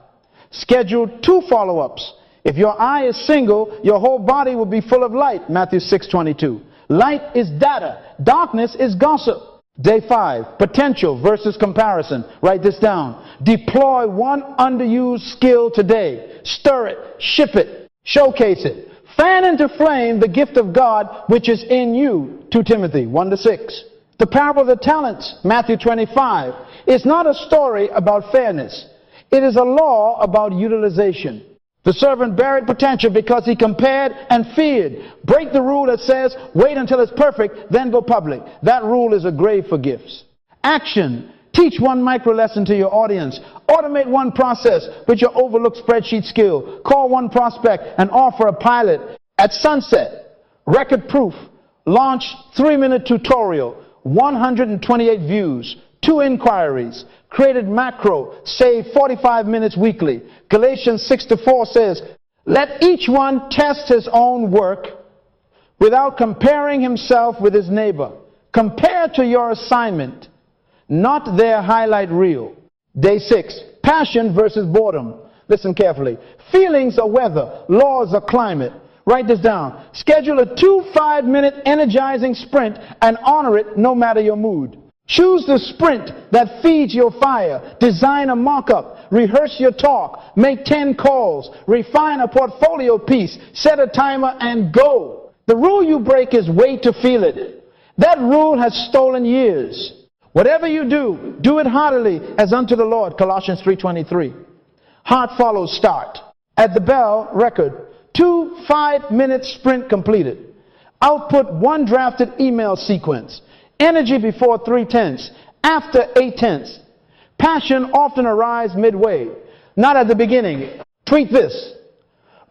Speaker 1: scheduled 2 follow-ups. If your eye is single, your whole body will be full of light. Matthew 6:22. Light is data. Darkness is gossip. Day 5, potential versus comparison. Write this down. Deploy one underused skill today. Stir it, ship it, showcase it. Fan into flame the gift of God which is in you. 2 Timothy 1-6. The parable of the talents, Matthew 25, is not a story about fairness. It is a law about utilization. The servant buried potential because he compared and feared. Break the rule that says, wait until it's perfect, then go public. That rule is a grave for gifts. Action. Teach one micro lesson to your audience. Automate one process with your overlooked spreadsheet skill. Call one prospect and offer a pilot. At sunset, record proof. Launch 3-minute tutorial. 128 views. 2 inquiries. Created macro, save 45 minutes weekly. Galatians 6-4 says, let each one test his own work without comparing himself with his neighbor. Compare to your assignment, not their highlight reel. Day 6, passion versus boredom. Listen carefully. Feelings are weather, laws are climate. Write this down. Schedule a 2 5-minute energizing sprint and honor it no matter your mood. Choose the sprint that feeds your fire. Design a mock-up. Rehearse your talk. Make 10 calls. Refine a portfolio piece. Set a timer and go. The rule you break is wait to feel it. That rule has stolen years. Whatever you do, do it heartily as unto the Lord. Colossians 3:23. Heart follows start. At the bell, record. 2 5-minute sprint completed. Output 1 drafted email sequence. Energy before 3/10, after 8/10. Passion often arrives midway, not at the beginning. Tweet this.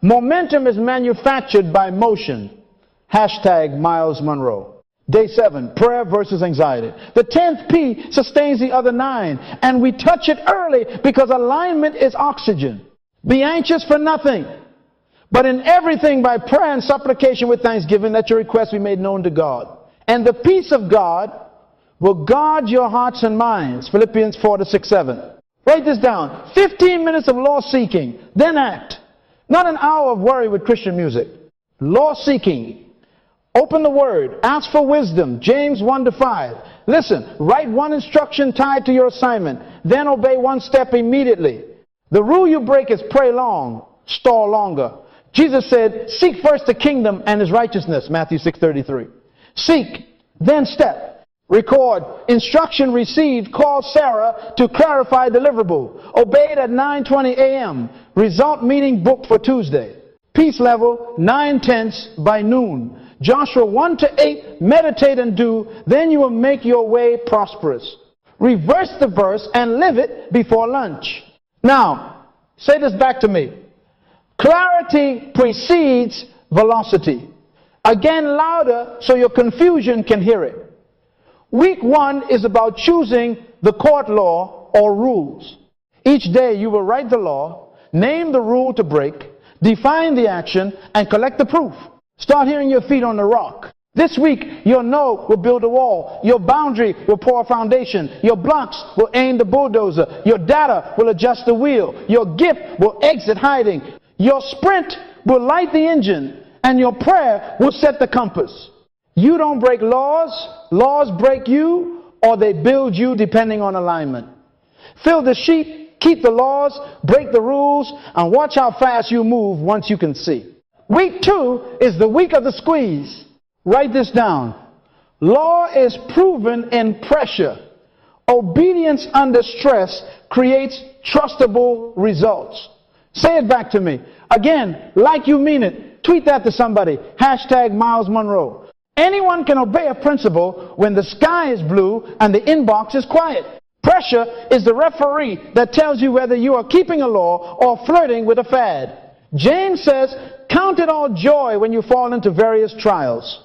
Speaker 1: Momentum is manufactured by motion. Hashtag Myles Munroe. Day 7, prayer versus anxiety. The 10th P sustains the other 9, and we touch it early because alignment is oxygen. Be anxious for nothing, but in everything by prayer and supplication with thanksgiving, let your requests be made known to God. And the peace of God will guard your hearts and minds. Philippians 4-6-7. Write this down. 15 minutes of law seeking, then act. Not an hour of worry with Christian music. Law seeking. Open the Word. Ask for wisdom. James 1-5. Listen. Write one instruction tied to your assignment. Then obey one step immediately. The rule you break is pray long, stall longer. Jesus said, seek first the kingdom and his righteousness. Matthew 6:33. Seek, then step. Record. Instruction received. Call Sarah to clarify deliverable. Obeyed at 9:20 a.m. Result meeting booked for Tuesday. Peace level 9/10 by noon. Joshua 1-8. Meditate and do. Then you will make your way prosperous. Reverse the verse and live it before lunch. Now, say this back to me. Clarity precedes velocity. Again, louder so your confusion can hear it. Week 1 is about choosing the court law or rules. Each day you will write the law, name the rule to break, define the action, and collect the proof. Start hearing your feet on the rock. This week, your no will build a wall. Your boundary will pour a foundation. Your blocks will aim the bulldozer. Your data will adjust the wheel. Your gift will exit hiding. Your sprint will light the engine. And your prayer will set the compass. You don't break laws. Laws break you, or they build you depending on alignment. Fill the sheet, keep the laws, break the rules, and watch how fast you move once you can see. Week 2 is the week of the squeeze. Write this down. Law is proven in pressure. Obedience under stress creates trustable results. Say it back to me. Again, like you mean it. Tweet that to somebody. Hashtag Myles Munroe. Anyone can obey a principle when the sky is blue and the inbox is quiet. Pressure is the referee that tells you whether you are keeping a law or flirting with a fad. James says, count it all joy when you fall into various trials,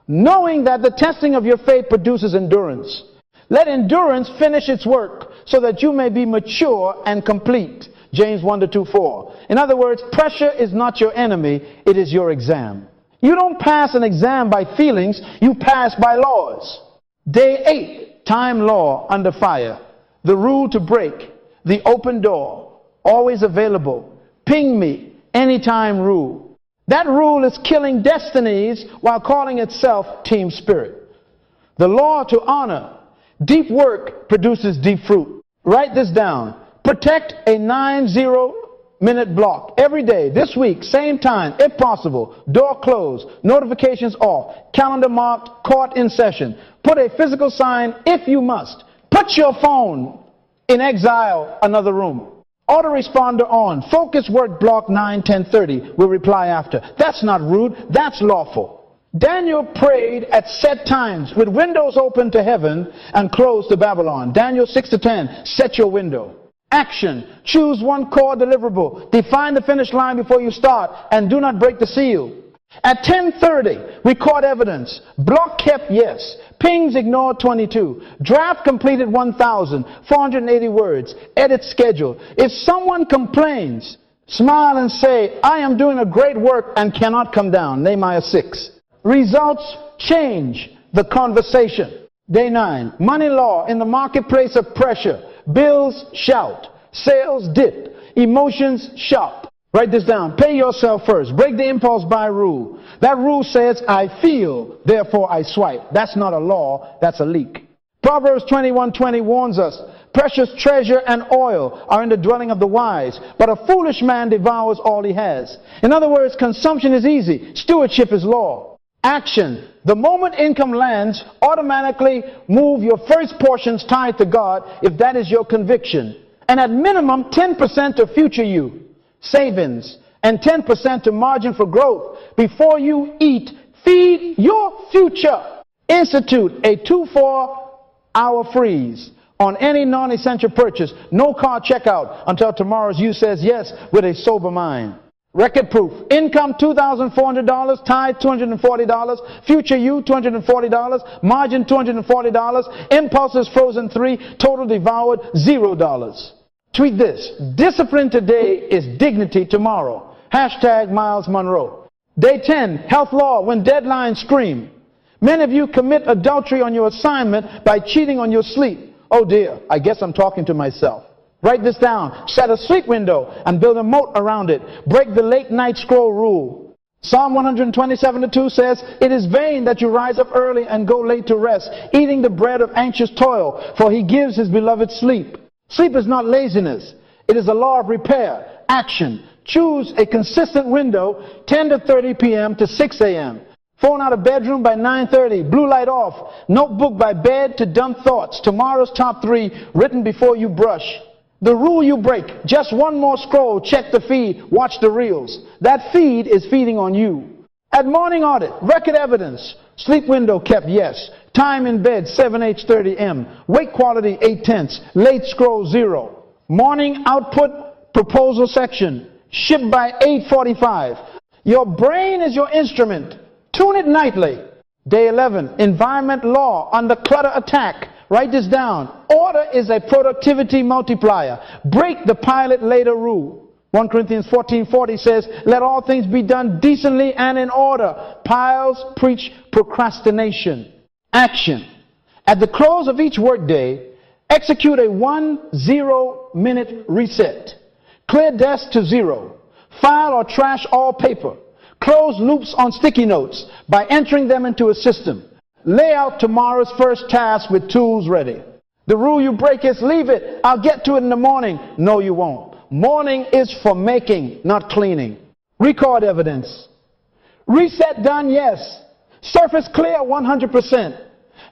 Speaker 1: knowing that the testing of your faith produces endurance. Let endurance finish its work so that you may be mature and complete. James 1-2-4. In other words, pressure is not your enemy, it is your exam. You don't pass an exam by feelings, you pass by laws. Day 8, time law under fire. The rule to break, the open door, always available. Ping me anytime rule. That rule is killing destinies while calling itself team spirit. The law to honor. Deep work produces deep fruit. Write this down. Protect a 90-minute block every day, this week, same time, if possible. Door closed, notifications off, calendar marked, court in session. Put a physical sign if you must. Put your phone in exile, another room. Autoresponder on. Focus work block 9:10:30. We'll reply after. That's not rude. That's lawful. Daniel prayed at set times with windows open to heaven and closed to Babylon. Daniel 6-10. Set your window. Action. Choose one core deliverable. Define the finish line before you start and do not break the seal. At 10:30, record evidence. Block kept, yes. Pings ignored, 22. Draft completed, 1,480 words. Edit schedule. If someone complains, smile and say, I am doing a great work and cannot come down. Nehemiah 6. Results change the conversation. Day 9. Money law in the marketplace of pressure. Bills shout. Sales dip. Emotions shop. Write this down. Pay yourself first. Break the impulse buy rule. That rule says, I feel, therefore I swipe. That's not a law, that's a leak. Proverbs 21:20 warns us, precious treasure and oil are in the dwelling of the wise, but a foolish man devours all he has. In other words, consumption is easy. Stewardship is law. Action. The moment income lands, automatically move your first portions tied to God if that is your conviction. And at minimum, 10% to future you. Savings, and 10% to margin for growth. Before you eat, feed your future. Institute a 24-hour freeze on any non-essential purchase. No car checkout until tomorrow's you says yes with a sober mind. Record proof. Income $2,400, tithe $240, future you $240, margin $240, impulses frozen 3, total devoured $0. Tweet this. Discipline today is dignity tomorrow. Hashtag Myles Munroe. Day 10. Health law when deadlines scream. Many of you commit adultery on your assignment by cheating on your sleep. Oh dear, I guess I'm talking to myself. Write this down. Set a sleep window and build a moat around it. Break the late night scroll rule. Psalm 127:2 says, it is vain that you rise up early and go late to rest, eating the bread of anxious toil, for he gives his beloved sleep. Sleep is not laziness. It is a law of repair. Action. Choose a consistent window, 10 to 30 p.m. to 6 a.m. Phone out of bedroom by 9:30. Blue light off. Notebook by bed to dump thoughts. Tomorrow's top 3 written before you brush. The rule you break. Just one more scroll. Check the feed. Watch the reels. That feed is feeding on you. At morning audit. Record evidence. Sleep window kept, yes. Time in bed, 7:30 m. Wake quality, 8/10. Late scroll, 0. Morning output, proposal section. Shipped by 8:45. Your brain is your instrument. Tune it nightly. Day 11. Environment law under clutter attack. Write this down. Order is a productivity multiplier. Break the pilot later rule. 1 Corinthians 14:40 says, let all things be done decently and in order. Piles preach procrastination. Action. At the close of each workday, execute a 10-minute reset. Clear desk to 0. File or trash all paper. Close loops on sticky notes by entering them into a system. Lay out tomorrow's first task with tools ready. The rule you break is leave it. I'll get to it in the morning. No, you won't. Morning is for making, not cleaning. Record evidence. Reset done, yes. Surface clear, 100%.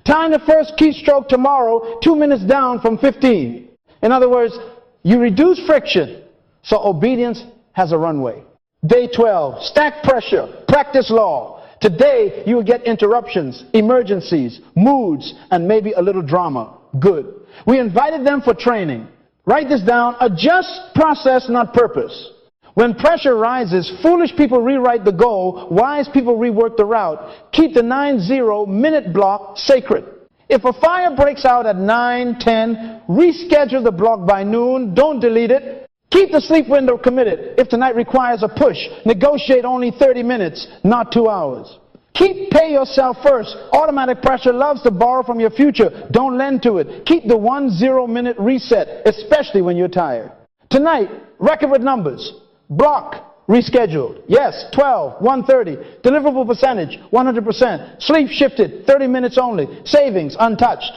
Speaker 1: Time the first keystroke tomorrow, 2 minutes down from 15. In other words, you reduce friction, so obedience has a runway. Day 12, stack pressure, practice law. Today, you will get interruptions, emergencies, moods, and maybe a little drama. Good. We invited them for training. Write this down. Adjust process, not purpose. When pressure rises, foolish people rewrite the goal, wise people rework the route. Keep the 90-minute block sacred. If a fire breaks out at 9:10, reschedule the block by noon. Don't delete it. Keep the sleep window committed. If tonight requires a push, negotiate only 30 minutes, not 2 hours. Keep pay yourself first. Automatic pressure loves to borrow from your future. Don't lend to it. Keep the 10-minute reset, especially when you're tired. Tonight, record with numbers. Block rescheduled. Yes, 12, 130. Deliverable percentage, 100%. Sleep shifted, 30 minutes only. Savings, untouched.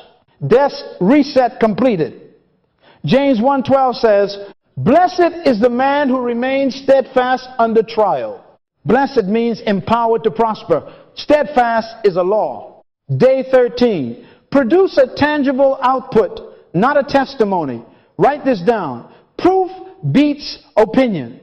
Speaker 1: Desk reset completed. James 1:12 says, blessed is the man who remains steadfast under trial. Blessed means empowered to prosper. Steadfast is a law. Day 13. Produce a tangible output, not a testimony. Write this down. Proof beats opinion.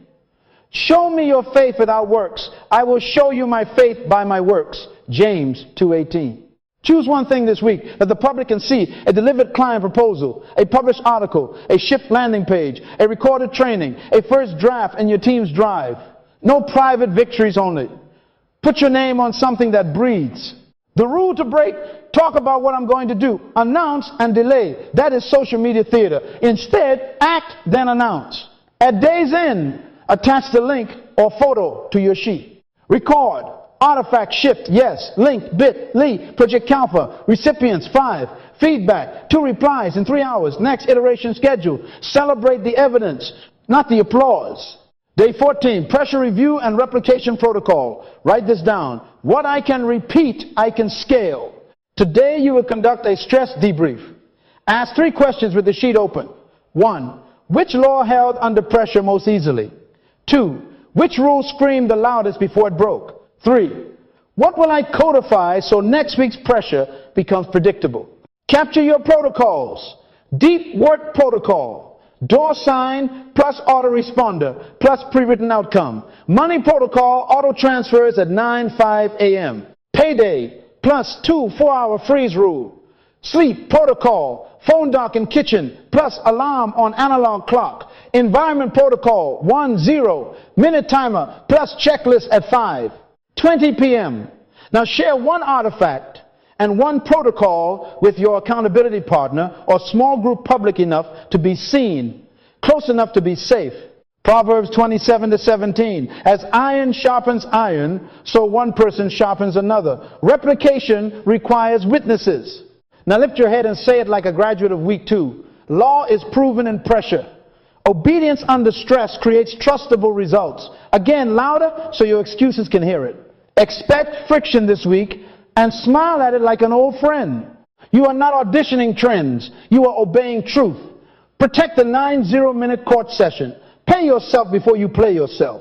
Speaker 1: Show me your faith without works. I will show you my faith by my works. James 2:18. Choose one thing this week that the public can see: a delivered client proposal, a published article, a shipped landing page, a recorded training, a first draft in your team's drive. No private victories only. Put your name on something that breathes. The rule to break: talk about what I'm going to do. Announce and delay. That is social media theater. Instead, act, then announce. At day's end, attach the link or photo to your sheet. Record. Artifact shipped, yes. Link, bit.ly, Project Kalpa. Recipients, 5. Feedback, 2 replies in 3 hours. Next iteration schedule. Celebrate the evidence, not the applause. Day 14, pressure review and replication protocol. Write this down. What I can repeat, I can scale. Today you will conduct a stress debrief. Ask 3 questions with the sheet open. 1. Which law held under pressure most easily? 2. Which rule screamed the loudest before it broke? 3. What will I codify so next week's pressure becomes predictable? Capture your protocols. Deep work protocol. Door sign plus autoresponder plus pre-written outcome. Money protocol, auto transfers at 9:05 a.m. Payday plus 2 4-hour freeze rule. Sleep protocol, phone dock in kitchen plus alarm on analog clock. Environment protocol, 1-0. Minute timer plus checklist at 5:20 p.m. Now share one artifact and one protocol with your accountability partner or small group public enough to be seen, close enough to be safe. Proverbs 27:17. As iron sharpens iron, so one person sharpens another. Replication requires witnesses. Now lift your head and say it like a graduate of week 2. Law is proven in pressure. Obedience under stress creates trustable results. Again, louder so your excuses can hear it. Expect friction this week and smile at it like an old friend. You are not auditioning trends. You are obeying truth. Protect the 90-minute court session. Pay yourself before you play yourself.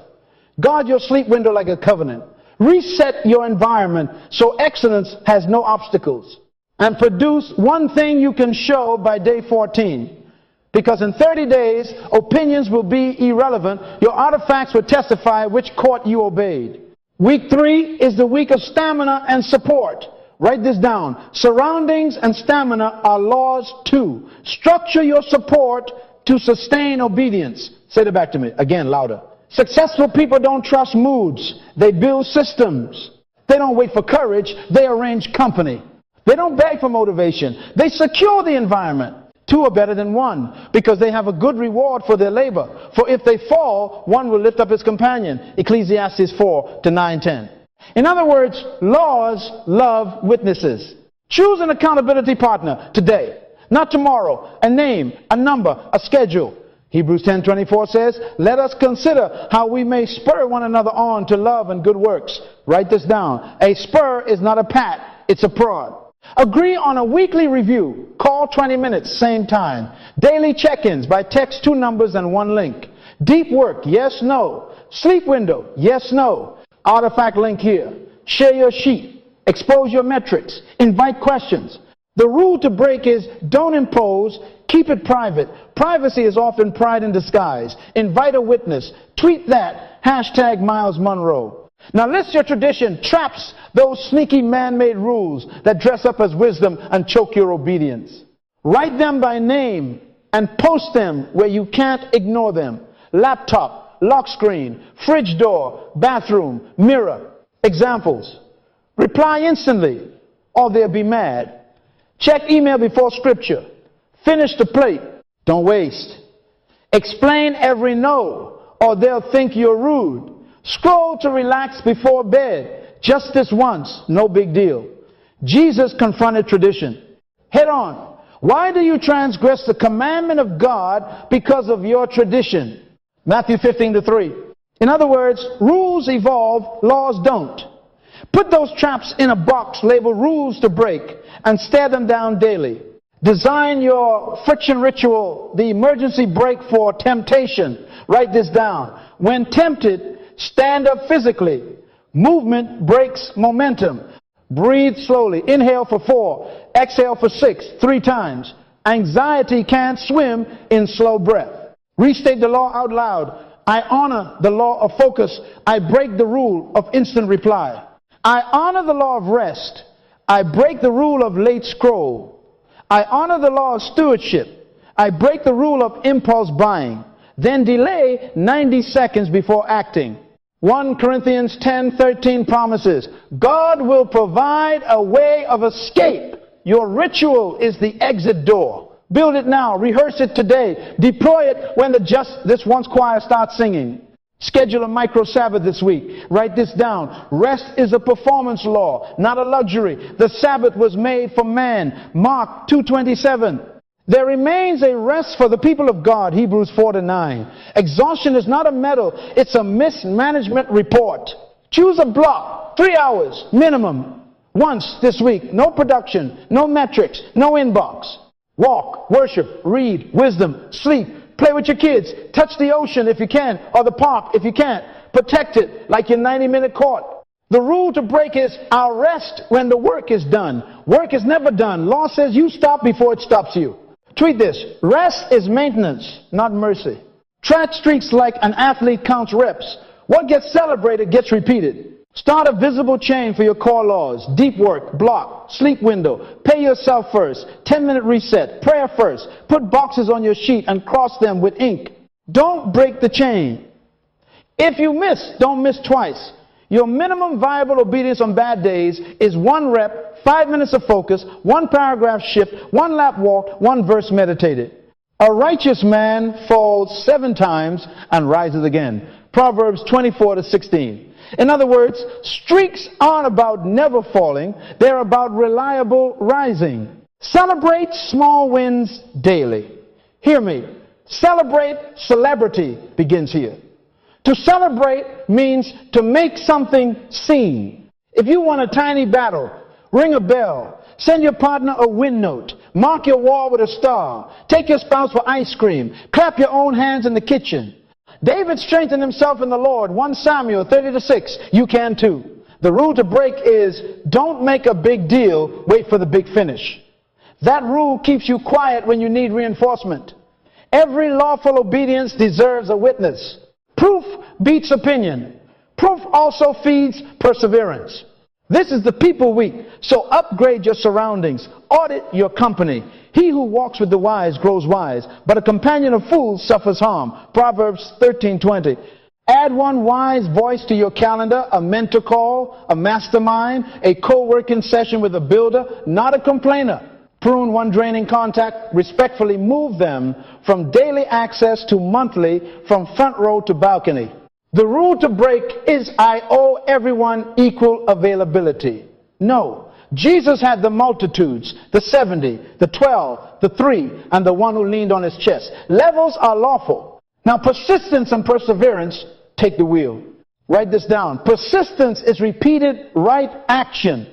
Speaker 1: Guard your sleep window like a covenant. Reset your environment so excellence has no obstacles. And produce one thing you can show by day 14. Because in 30 days, opinions will be irrelevant. Your artifacts will testify which court you obeyed. Week 3 is the week of stamina and support. Write this down. Surroundings and stamina are laws too. Structure your support to sustain obedience. Say that back to me. Again, louder. Successful people don't trust moods. They build systems. They don't wait for courage. They arrange company. They don't beg for motivation. They secure the environment. 2 are better than 1 because they have a good reward for their labor. For if they fall, one will lift up his companion. Ecclesiastes 4:9-10. In other words, laws love witnesses. Choose an accountability partner today, not tomorrow. A name, a number, a schedule. Hebrews 10:24 says, let us consider how we may spur one another on to love and good works. Write this down. A spur is not a pat, it's a prod. Agree on a weekly review. Call 20 minutes, same time. Daily check-ins by text 2 numbers and 1 link. Deep work, yes, no. Sleep window, yes, no. Artifact link here. Share your sheet. Expose your metrics. Invite questions. The rule to break is don't impose, keep it private. Privacy is often pride in disguise. Invite a witness. Tweet that. Hashtag Myles Munroe. Now list your tradition, traps, those sneaky man-made rules that dress up as wisdom and choke your obedience. Write them by name and post them where you can't ignore them. Laptop, lock screen, fridge door, bathroom, mirror. Examples. Reply instantly or they'll be mad. Check email before scripture. Finish the plate. Don't waste. Explain every no or they'll think you're rude. Scroll to relax before bed. Just this once, no big deal. Jesus confronted tradition. Head on. Why do you transgress the commandment of God because of your tradition? Matthew 15:3. In other words, rules evolve, laws don't. Put those traps in a box labeled rules to break and stare them down daily. Design your friction ritual, the emergency brake for temptation. Write this down. When tempted, stand up physically. Movement breaks momentum. Breathe slowly. Inhale for 4. Exhale for 6. 3 times. Anxiety can't swim in slow breath. Restate the law out loud. I honor the law of focus. I break the rule of instant reply. I honor the law of rest. I break the rule of late scroll. I honor the law of stewardship. I break the rule of impulse buying. Then delay 90 seconds before acting. 1 Corinthians 10:13 promises, God will provide a way of escape. Your ritual is the exit door. Build it now. Rehearse it today. Deploy it when this once choir starts singing. Schedule a micro Sabbath this week. Write this down. Rest is a performance law, not a luxury. The Sabbath was made for man. Mark 2:27. There remains a rest for the people of God. Hebrews 4:9. Exhaustion is not a medal. It's a mismanagement report. Choose a block. 3 hours minimum. Once this week. No production. No metrics. No inbox. Walk, worship, read, wisdom, sleep, play with your kids, touch the ocean if you can, or the park if you can't. Protect it like your 90-minute court. The rule to break is I'll rest when the work is done. Work is never done. Law says you stop before it stops you. Tweet this. Rest is maintenance, not mercy. Track streaks like an athlete counts reps. What gets celebrated gets repeated. Start a visible chain for your core laws. Deep work, block, sleep window. Pay yourself first. 10-minute reset. Prayer first. Put boxes on your sheet and cross them with ink. Don't break the chain. If you miss, don't miss twice. Your minimum viable obedience on bad days is 1 rep, 5 minutes of focus, 1 paragraph shift, 1 lap walk, 1 verse meditated. A righteous man falls 7 times and rises again. Proverbs 24:16. In other words, streaks aren't about never falling. They're about reliable rising. Celebrate small wins daily. Hear me. Celebrate celebrity begins here. To celebrate means to make something seen. If you won a tiny battle, ring a bell. Send your partner a win note. Mark your wall with a star. Take your spouse for ice cream. Clap your own hands in the kitchen. David strengthened himself in the Lord. 1 Samuel 30:6. You can too. The rule to break is don't make a big deal. Wait for the big finish. That rule keeps you quiet when you need reinforcement. Every lawful obedience deserves a witness. Proof beats opinion. Proof also feeds perseverance. This is the people week, so upgrade your surroundings. Audit your company. He who walks with the wise grows wise, but a companion of fools suffers harm. Proverbs 13:20. Add 1 wise voice to your calendar, a mentor call, a mastermind, a co-working session with a builder, not a complainer. Prune 1 draining contact, respectfully move them from daily access to monthly, from front row to balcony. The rule to break is I owe everyone equal availability. No. Jesus had the multitudes, the 70, the 12, the 3, and the 1 who leaned on his chest. Levels are lawful. Now persistence and perseverance take the wheel. Write this down. Persistence is repeated right action.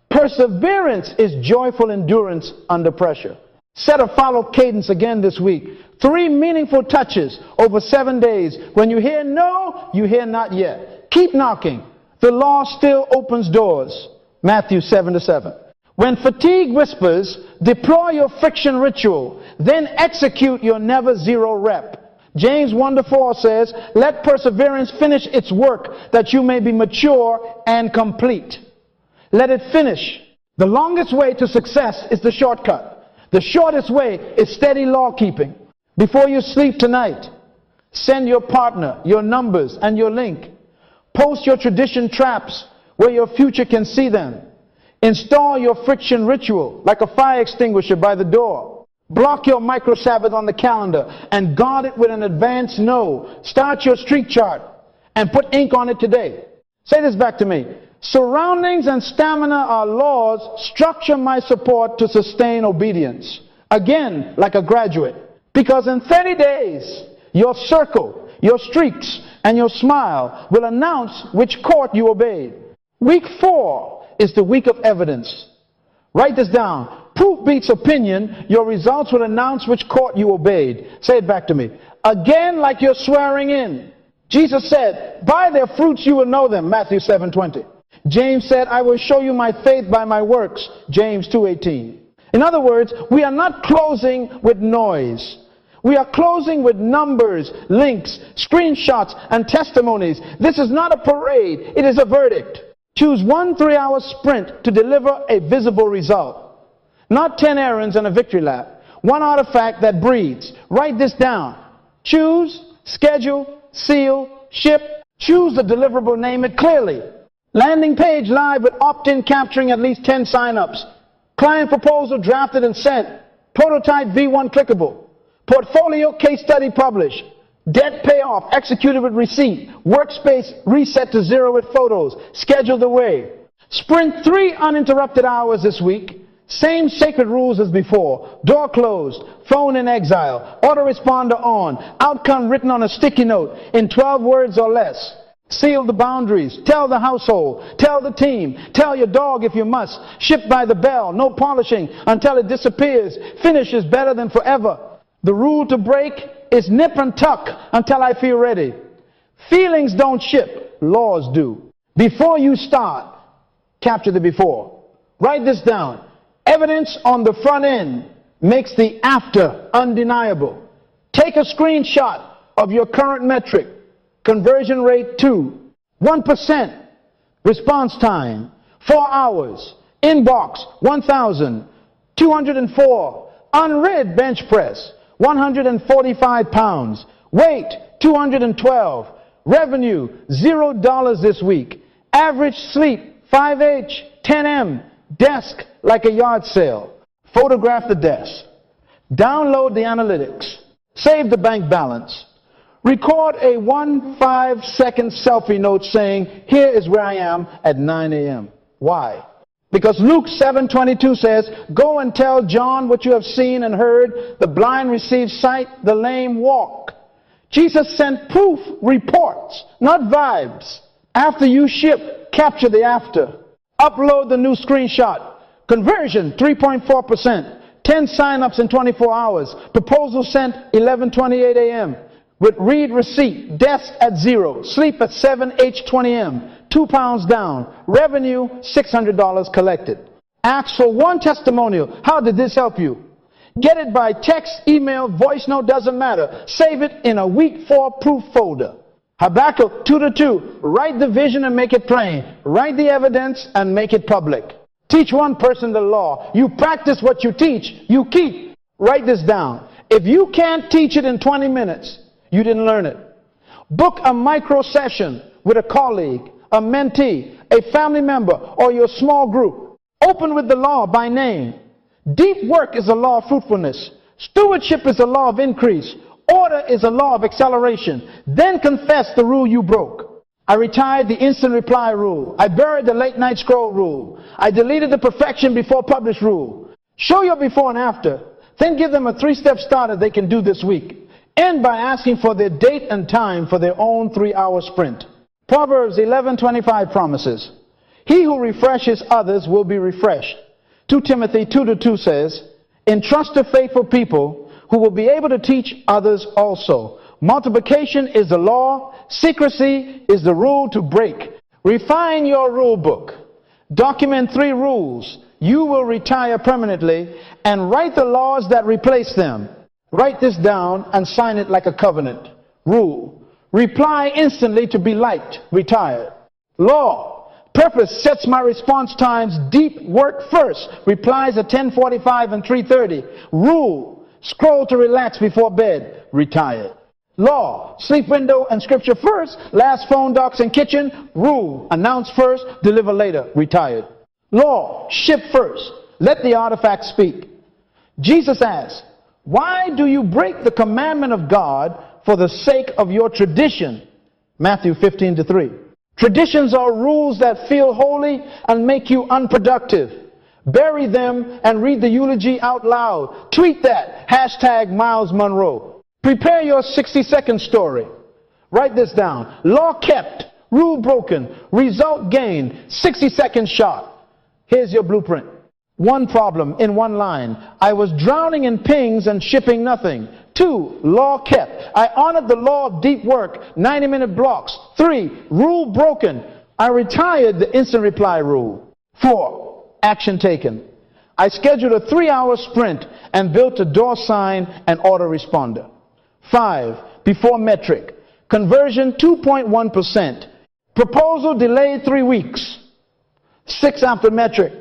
Speaker 1: Perseverance is joyful endurance under pressure. Set a follow cadence again this week. 3 meaningful touches over 7 days. When you hear no, you hear not yet. Keep knocking. The law still opens doors. Matthew 7:7. When fatigue whispers, deploy your friction ritual. Then execute your never zero rep. James 1:4 says, let perseverance finish its work that you may be mature and complete. Let it finish. The longest way to success is the shortcut. The shortest way is steady law keeping. Before you sleep tonight, send your partner your numbers and your link. Post your tradition traps where your future can see them. Install your friction ritual like a fire extinguisher by the door. Block your micro Sabbath on the calendar and guard it with an advanced no. Start your streak chart and put ink on it today. Say this back to me. Surroundings and stamina are laws. Structure my support to sustain obedience. Again, like a graduate. Because in 30 days, your circle, Your streaks and your smile will announce which court you obeyed. Week 4 is the week of evidence. Write this down. Proof beats opinion. Your results will announce which court you obeyed. Say it back to me. Again, like you're swearing in. Jesus said, by their fruits you will know them. Matthew 7:20. James said, I will show you my faith by my works. James 2:18. In other words, we are not closing with noise. We are closing with numbers, links, screenshots, and testimonies. This is not a parade. It is a verdict. Choose 1 3-hour sprint to deliver a visible result. Not 10 errands and a victory lap. One artifact that breathes. Write this down. Choose, schedule, seal, ship. Choose the deliverable, name it clearly. Landing page live with opt-in capturing at least 10 sign-ups. Client proposal drafted and sent. Prototype V1 clickable. Portfolio case study published. Debt payoff executed with receipt. Workspace reset to 0 with photos. Scheduled away. Sprint 3 uninterrupted hours this week. Same sacred rules as before. Door closed. Phone in exile. Autoresponder on. Outcome written on a sticky note in 12 words or less. Seal the boundaries. Tell the household. Tell the team. Tell your dog if you must. Ship by the bell. No polishing until it disappears. Finish is better than forever. The rule to break is nip and tuck until I feel ready. Feelings don't ship. Laws do. Before you start, capture the before. Write this down. Evidence on the front end makes the after undeniable. Take a screenshot of your current metric. Conversion rate 2. 1%. Response time 4 hours. Inbox 1,204. Unread bench press 145 pounds. Weight 212. Revenue $0 this week. Average sleep 5H 10M. Desk like a yard sale. Photograph the desk. Download the analytics. Save the bank balance. Record a 5-second selfie note saying, here is where I am at 9 a.m. Why? Because Luke 7:22 says, go and tell John what you have seen and heard. The blind receive sight, the lame walk. Jesus sent proof reports, not vibes. After you ship, capture the after. Upload the new screenshot. Conversion 3.4%. 10 sign-ups in 24 hours. Proposal sent 11:28 a.m. With read receipt. Desk at 0. Sleep at 7H20M. 2 pounds down. Revenue $600 collected. Ask for one testimonial. How did this help you? Get it by text, email, voice note, doesn't matter. Save it in a week 4 proof folder. Habakkuk 2:2. Write the vision and make it plain. Write the evidence and make it public. Teach one person the law. You practice what you teach. You keep. Write this down. If you can't teach it in 20 minutes, you didn't learn it. Book a micro session with a colleague, a mentee, a family member, or your small group. Open with the law by name. Deep work is a law of fruitfulness. Stewardship is a law of increase. Order is a law of acceleration. Then confess the rule you broke. I retired the instant reply rule. I buried the late night scroll rule. I deleted the perfection before publish rule. Show your before and after. Then give them a 3-step starter they can do this week. End by asking for their date and time for their own 3-hour sprint. Proverbs 11:25 promises, he who refreshes others will be refreshed. 2 Timothy 2:2 says, entrust to faithful people who will be able to teach others also. Multiplication is the law. Secrecy is the rule to break. Refine your rule book. Document 3 rules you will retire permanently and write the laws that replace them. Write this down and sign it like a covenant. Rule. Reply instantly to be liked. Retired. Law. Purpose sets my response times. Deep work first. Replies at 10:45 and 3:30. Rule. Scroll to relax before bed. Retired. Law. Sleep window and scripture first. Last phone docs and kitchen. Rule. Announce first. Deliver later. Retired. Law. Ship first. Let the artifact speak. Jesus asked, why do you break the commandment of God for the sake of your tradition? Matthew 15:3. Traditions are rules that feel holy and make you unproductive. Bury them and read the eulogy out loud. Tweet that. Hashtag Myles Munroe. Prepare your 60-second story. Write this down. Law kept, rule broken, result gained, 60-second shot. Here's your blueprint. One problem in one line. I was drowning in pings and shipping nothing. 2, law kept. I honored the law of deep work, 90-minute blocks. 3, rule broken. I retired the instant reply rule. 4, action taken. I scheduled a 3-hour sprint and built a door sign and autoresponder. 5, before metric. Conversion 2.1%. Proposal delayed 3 weeks. 6, after metric.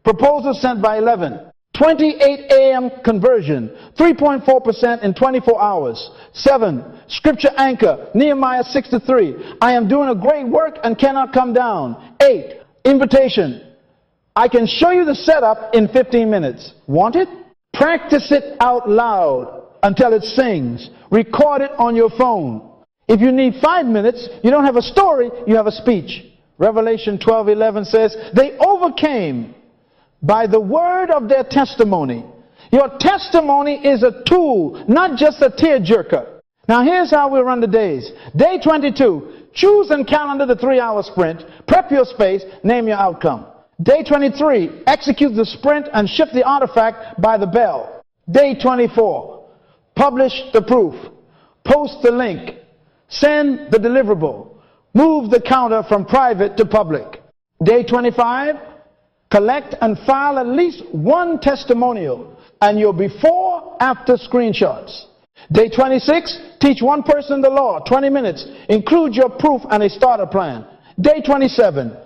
Speaker 1: Proposal sent by 11. 28 a.m. conversion. 3.4% in 24 hours. 7, scripture anchor. Nehemiah 6:3. I am doing a great work and cannot come down. 8, invitation. I can show you the setup in 15 minutes. Want it? Practice it out loud until it sings. Record it on your phone. If you need 5 minutes, you don't have a story, you have a speech. Revelation 12:11 says, they overcame by the word of their testimony. Your testimony is a tool, not just a tearjerker. Now here's how we run the days. Day 22, choose and calendar the 3-hour sprint. Prep your space, name your outcome. Day 23, execute the sprint and shift the artifact by the bell. Day 24, publish the proof. Post the link. Send the deliverable. Move the counter from private to public. Day 25, collect and file at least 1 testimonial and your before-after screenshots. Day 26, teach 1 person the law, 20 minutes. Include your proof and a starter plan. Day 27,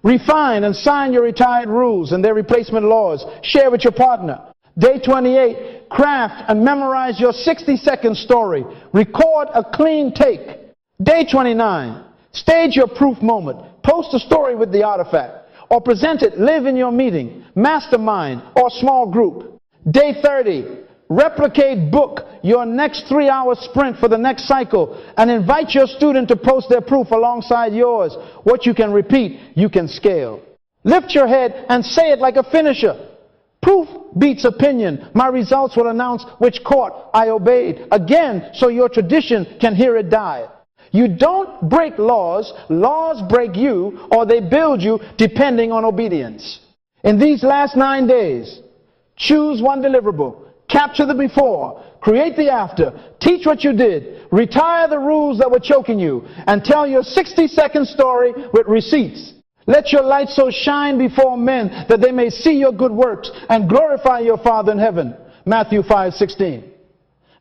Speaker 1: refine and sign your retired rules and their replacement laws. Share with your partner. Day 28, craft and memorize your 60-second story. Record a clean take. Day 29, stage your proof moment. Post a story with the artifact. Or present it live in your meeting, mastermind, or small group. Day 30, replicate book your next 3-hour sprint for the next cycle and invite your student to post their proof alongside yours. What you can repeat, you can scale. Lift your head and say it like a finisher. Proof beats opinion. My results will announce which court I obeyed. Again, so your tradition can hear it die. You don't break laws, laws break you, or they build you depending on obedience. In these last 9 days, choose 1 deliverable, capture the before, create the after, teach what you did, retire the rules that were choking you, and tell your 60-second story with receipts. Let your light so shine before men that they may see your good works and glorify your Father in heaven. Matthew 5:16.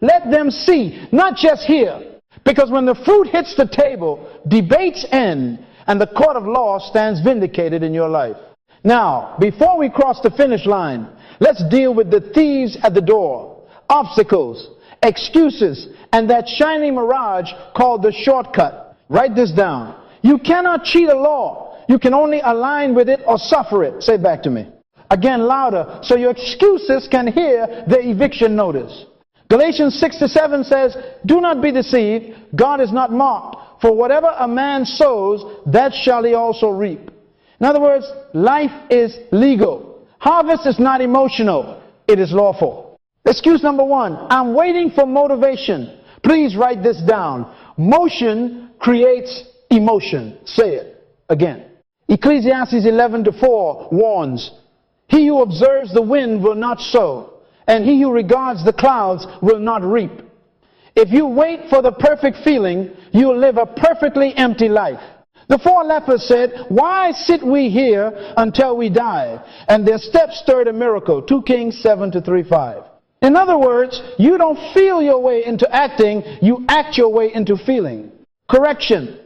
Speaker 1: Let them see, not just hear. Because when the fruit hits the table, debates end, and the court of law stands vindicated in your life. Now, before we cross the finish line, let's deal with the thieves at the door, obstacles, excuses, and that shiny mirage called the shortcut. Write this down. You cannot cheat a law. You can only align with it or suffer it. Say it back to me. Again, louder, so your excuses can hear the eviction notice. Galatians 6-7 says, do not be deceived. God is not mocked. For whatever a man sows, that shall he also reap. In other words, life is legal. Harvest is not emotional. It is lawful. Excuse number 1, I'm waiting for motivation. Please write this down. Motion creates emotion. Say it again. Ecclesiastes 11:4 warns, he who observes the wind will not sow, and he who regards the clouds will not reap. If you wait for the perfect feeling, you'll live a perfectly empty life. The 4 lepers said, why sit we here until we die? And their steps stirred a miracle. 2 Kings 7-3-5. In other words, you don't feel your way into acting, you act your way into feeling. Correction.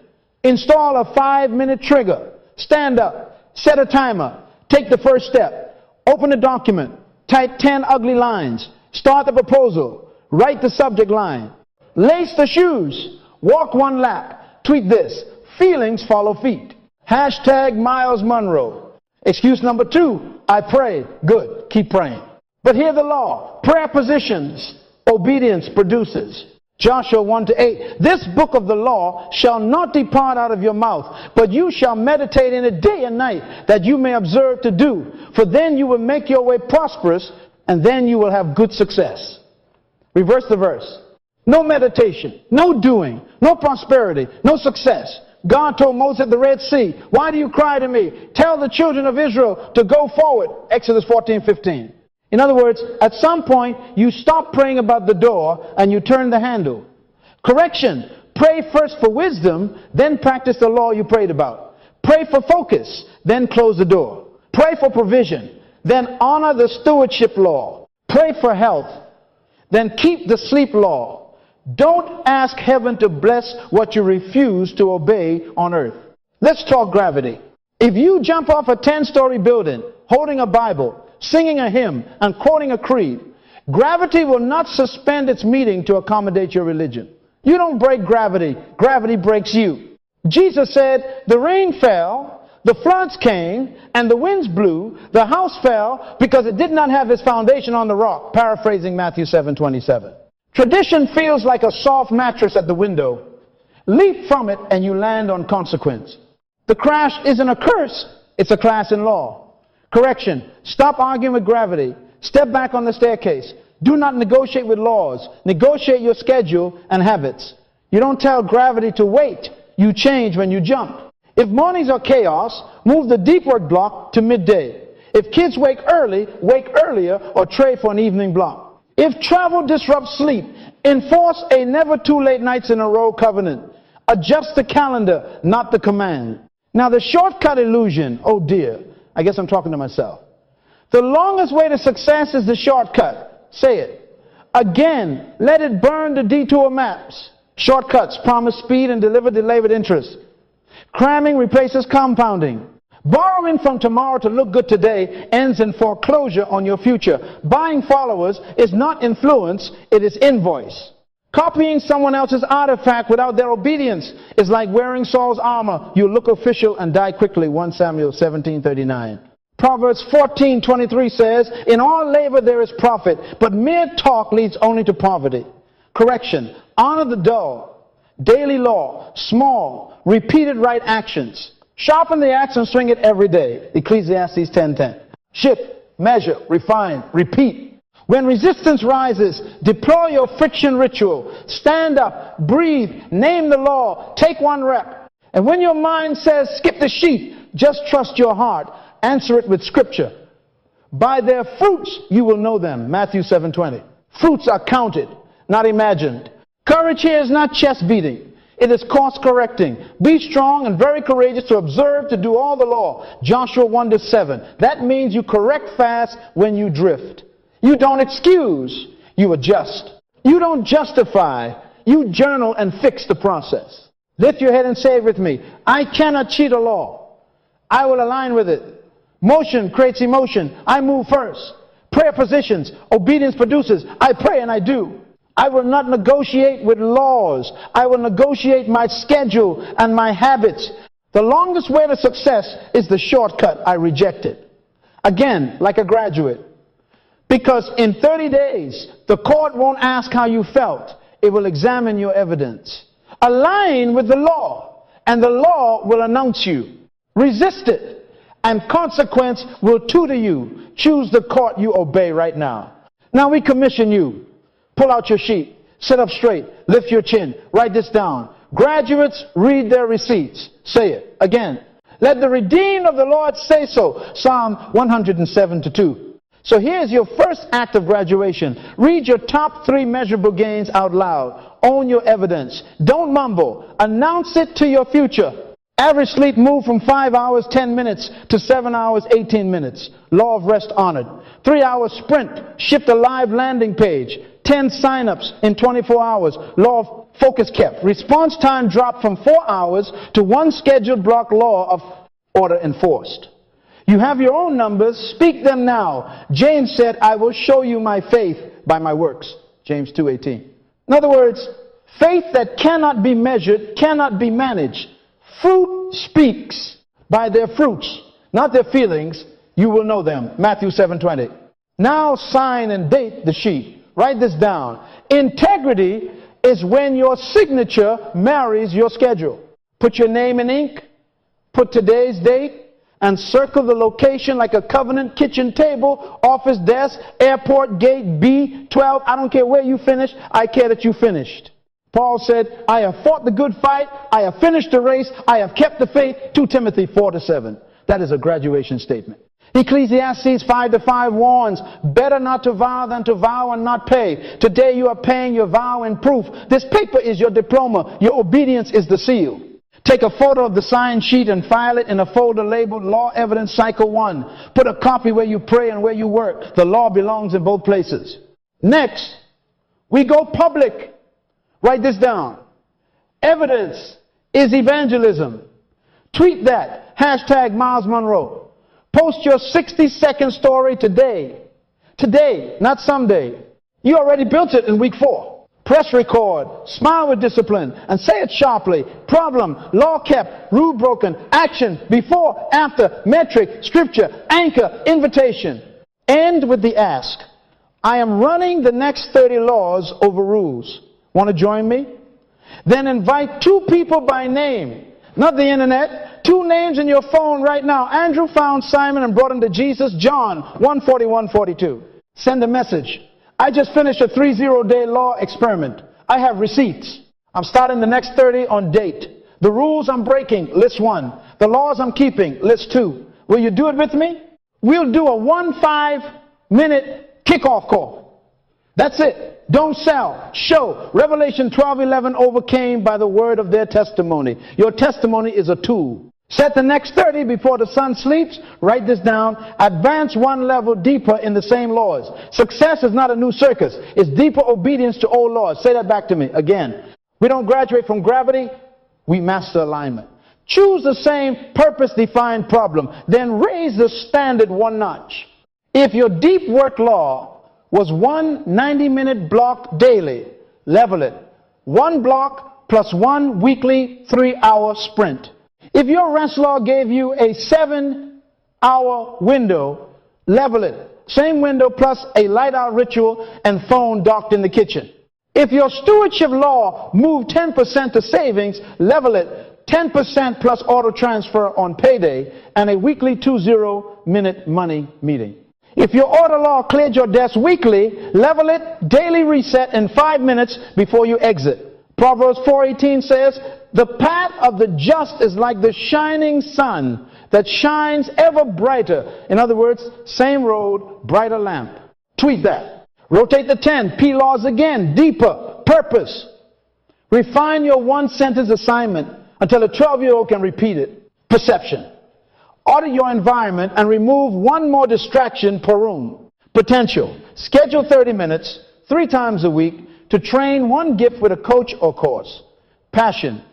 Speaker 1: Install a 5-minute trigger. Stand up. Set a timer. Take the first step. Open a document. Type 10 ugly lines. Start the proposal. Write the subject line. Lace the shoes. Walk 1 lap. Tweet this. Feelings follow feet. Hashtag Myles Munroe. Excuse number 2. I prayed. Good. Keep praying. But hear the law. Prayer positions. Obedience produces. Joshua 1-8. This book of the law shall not depart out of your mouth, but you shall meditate in it day and night, that you may observe to do. For then you will make your way prosperous, and then you will have good success. Reverse the verse. no meditation, no doing, no prosperity, no success. God told Moses at the Red Sea, why do you cry to me? Tell the children of Israel to go forward. Exodus 14:15. In other words, at some point, you stop praying about the door and you turn the handle. Correction. Pray first for wisdom, then practice the law you prayed about. Pray for focus, then close the door. Pray for provision, then honor the stewardship law. Pray for health, then keep the sleep law. Don't ask heaven to bless what you refuse to obey on earth. Let's talk gravity. If you jump off a 10-story building holding a Bible, singing a hymn, and quoting a creed, gravity will not suspend its meeting to accommodate your religion. You don't break gravity. Gravity breaks you. Jesus said, the rain fell, the floods came, and the winds blew. The house fell because it did not have its foundation on the rock. Paraphrasing Matthew 7:27. Tradition feels like a soft mattress at the window. Leap from it and you land on consequence. The crash isn't a curse, it's a class in law. Correction. Stop arguing with gravity. Step back on the staircase. Do not negotiate with laws. Negotiate your schedule and habits. You don't tell gravity to wait. You change when you jump. If mornings are chaos, move the deep work block to midday. If kids wake early, wake earlier or trade for an evening block. If travel disrupts sleep, enforce a never too late nights in a row covenant. Adjust the calendar, not the command. Now the shortcut illusion, oh dear, I guess I'm talking to myself. The longest way to success is the shortcut. Say it. Again, let it burn the detour maps. Shortcuts promise speed and deliver delay with interest. Cramming replaces compounding. Borrowing from tomorrow to look good today ends in foreclosure on your future. Buying followers is not influence, it is invoice. Copying someone else's artifact without their obedience is like wearing Saul's armor. You look official and die quickly. 1 Samuel 17:39. Proverbs 14:23 says, in all labor there is profit, but mere talk leads only to poverty. Correction. Honor the dull. Daily law. Small. Repeated right actions. Sharpen the axe and swing it every day. Ecclesiastes 10:10. Shift, measure, refine, repeat. When resistance rises, deploy your friction ritual. Stand up, breathe, name the law, take one rep. And when your mind says skip the sheet, just trust your heart. Answer it with scripture. By their fruits you will know them. Matthew 7:20. Fruits are counted, not imagined. Courage here is not chest beating. It is course correcting. Be strong and very courageous to observe to do all the law. Joshua 1:7. That means you correct fast when you drift. You don't excuse, you adjust. You don't justify, you journal and fix the process. Lift your head and say it with me. I cannot cheat a law. I will align with it. Motion creates emotion. I move first. Prayer positions. Obedience produces. I pray and I do. I will not negotiate with laws. I will negotiate my schedule and my habits. The longest way to success is the shortcut I rejected. Again, like a graduate. Because in 30 days, the court won't ask how you felt. It will examine your evidence. Align with the law, and the law will announce you. Resist it, and consequence will tutor you. Choose the court you obey right now. Now we commission you. Pull out your sheet. Sit up straight. Lift your chin. Write this down. Graduates, read their receipts. Say it again. Let the redeemed of the Lord say so. Psalm 107:2. So here's your first act of graduation. Read your top 3 measurable gains out loud. Own your evidence. Don't mumble. Announce it to your future. Average sleep moved from 5 hours, 10 minutes to 7 hours, 18 minutes. Law of rest honored. 3 hours sprint. Shift a live landing page. 10 signups in 24 hours. Law of focus kept. Response time dropped from 4 hours to 1 scheduled block. Law of order enforced. You have your own numbers. Speak them now. James said, I will show you my faith by my works. James 2:18. In other words, faith that cannot be measured, cannot be managed. Fruit speaks. By their fruits, not their feelings, you will know them. Matthew 7:20. Now sign and date the sheet. Write this down. Integrity is when your signature marries your schedule. Put your name in ink. Put today's date. and circle the location like a covenant: kitchen table, office desk, airport gate, B12. I don't care where you finish. I care that you finished. Paul said, I have fought the good fight. I have finished the race. I have kept the faith. 2 Timothy 4:7. That is a graduation statement. Ecclesiastes 5:5 warns, better not to vow than to vow and not pay. Today you are paying your vow in proof. This paper is your diploma. Your obedience is the seal. Take a photo of the sign sheet and file it in a folder labeled Law Evidence Cycle 1. Put a copy where you pray and where you work. The law belongs in both places. Next, we go public. Write this down. Evidence is evangelism. Tweet that. Hashtag Myles Munroe. Post your 60-second story today. Today, not someday. You already built it in week 4. Press record, smile with discipline, and say it sharply. Problem, law kept, rule broken, action, before, after, metric, scripture, anchor, invitation. End with the ask. I am running the next 30 laws over rules. Want to join me? Then invite 2 people by name, not the internet. 2 names in your phone right now. Andrew found Simon and brought him to Jesus. John 1:41-42. Send a message. I just finished a 30-day law experiment. I have receipts. I'm starting the next 30 on date. The rules I'm breaking, list 1. The laws I'm keeping, list 2. Will you do it with me? We'll do a 15-minute kickoff call. That's it. Don't sell. Show. Revelation 12:11 overcame by the word of their testimony. Your testimony is a tool. Set the next 30 before the sun sleeps. Write this down. Advance 1 level deeper in the same laws. Success is not a new circus. It's deeper obedience to old laws. Say that back to me again. We don't graduate from gravity. We master alignment. Choose the same purpose-defined problem. Then raise the standard 1 notch. If your deep work law was 1 90-minute block daily, level it. 1 block plus 1 weekly 3-hour sprint. If your rest law gave you a 7-hour window, level it. Same window plus a light out ritual and phone docked in the kitchen. If your stewardship law moved 10% to savings, level it. 10% plus auto transfer on payday and a weekly 20-minute money meeting. If your order law cleared your desk weekly, level it. Daily reset in 5 minutes before you exit. Proverbs 4:18 says, the path of the just is like the shining sun that shines ever brighter. In other words, same road, brighter lamp. Tweet that. Rotate the 10. P laws again. Deeper. Purpose. Refine your 1-sentence assignment until a 12-year-old can repeat it. Perception. Audit your environment and remove 1 more distraction per room. Potential. Schedule 30 minutes, 3 times a week, to train 1 gift with a coach or course. Passion.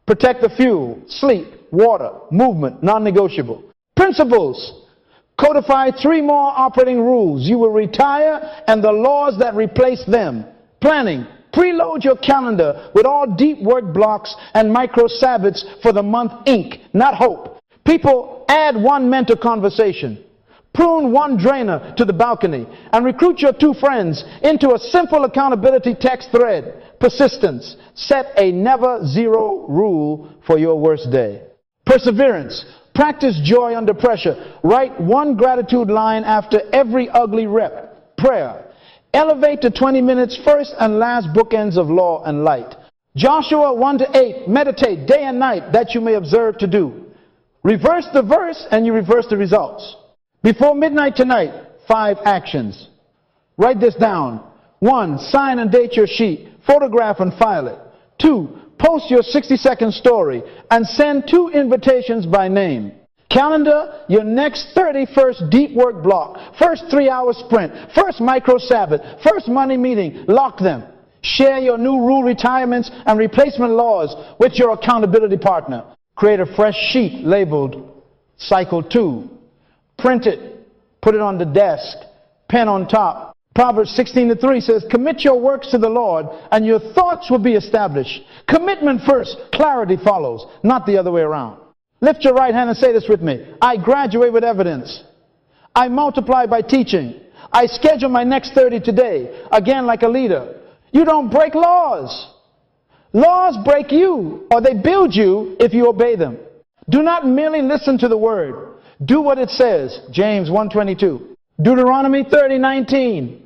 Speaker 1: Protect the fuel, sleep, water, movement, non-negotiable. Principles. Codify 3 more operating rules. You will retire and the laws that replace them. Planning. Preload your calendar with all deep work blocks and micro Sabbaths for the month ink, not hope. People, add 1 mentor conversation. Prune 1 drainer to the balcony and recruit your 2 friends into a simple accountability text thread. Persistence. Set a never zero rule for your worst day. Perseverance. Practice joy under pressure. Write 1 gratitude line after every ugly rep. Prayer. Elevate to 20 minutes first and last bookends of law and light. Joshua 1-8. Meditate day and night that you may observe to do. Reverse the verse and you reverse the results. Before midnight tonight, 5 actions. Write this down. 1. Sign and date your sheet. Photograph and file it. 2. Post your 60-second story and send 2 invitations by name. Calendar your next 31st deep work block. First 3-hour sprint. First micro Sabbath. First money meeting. Lock them. Share your new rule retirements and replacement laws with your accountability partner. Create a fresh sheet labeled Cycle 2. Print it. Put it on the desk. Pen on top. Proverbs 16:3 says, commit your works to the Lord and your thoughts will be established. Commitment first, clarity follows, not the other way around. Lift your right hand and say this with me. I graduate with evidence. I multiply by teaching. I schedule my next 30 today, again like a leader. You don't break laws. Laws break you, or they build you if you obey them. Do not merely listen to the word. Do what it says, James 1:22. Deuteronomy 30:19.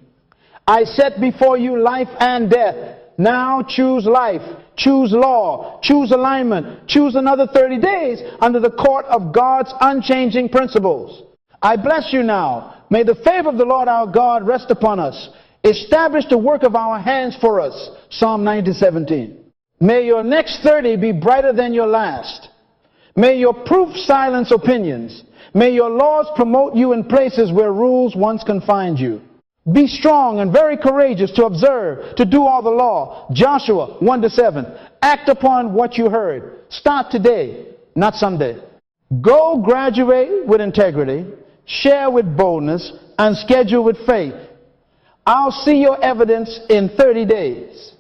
Speaker 1: I set before you life and death. Now choose life, choose law, choose alignment, choose another 30 days under the court of God's unchanging principles. I bless you now. May the favor of the Lord our God rest upon us. Establish the work of our hands for us. Psalm 90:17. May your next 30 be brighter than your last. May your proof silence opinions. May your laws promote you in places where rules once confined you. Be strong and very courageous to observe, to do all the law. Joshua 1:7. Act upon what you heard. Start today, not someday. Go graduate with integrity, share with boldness, and schedule with faith. I'll see your evidence in 30 days.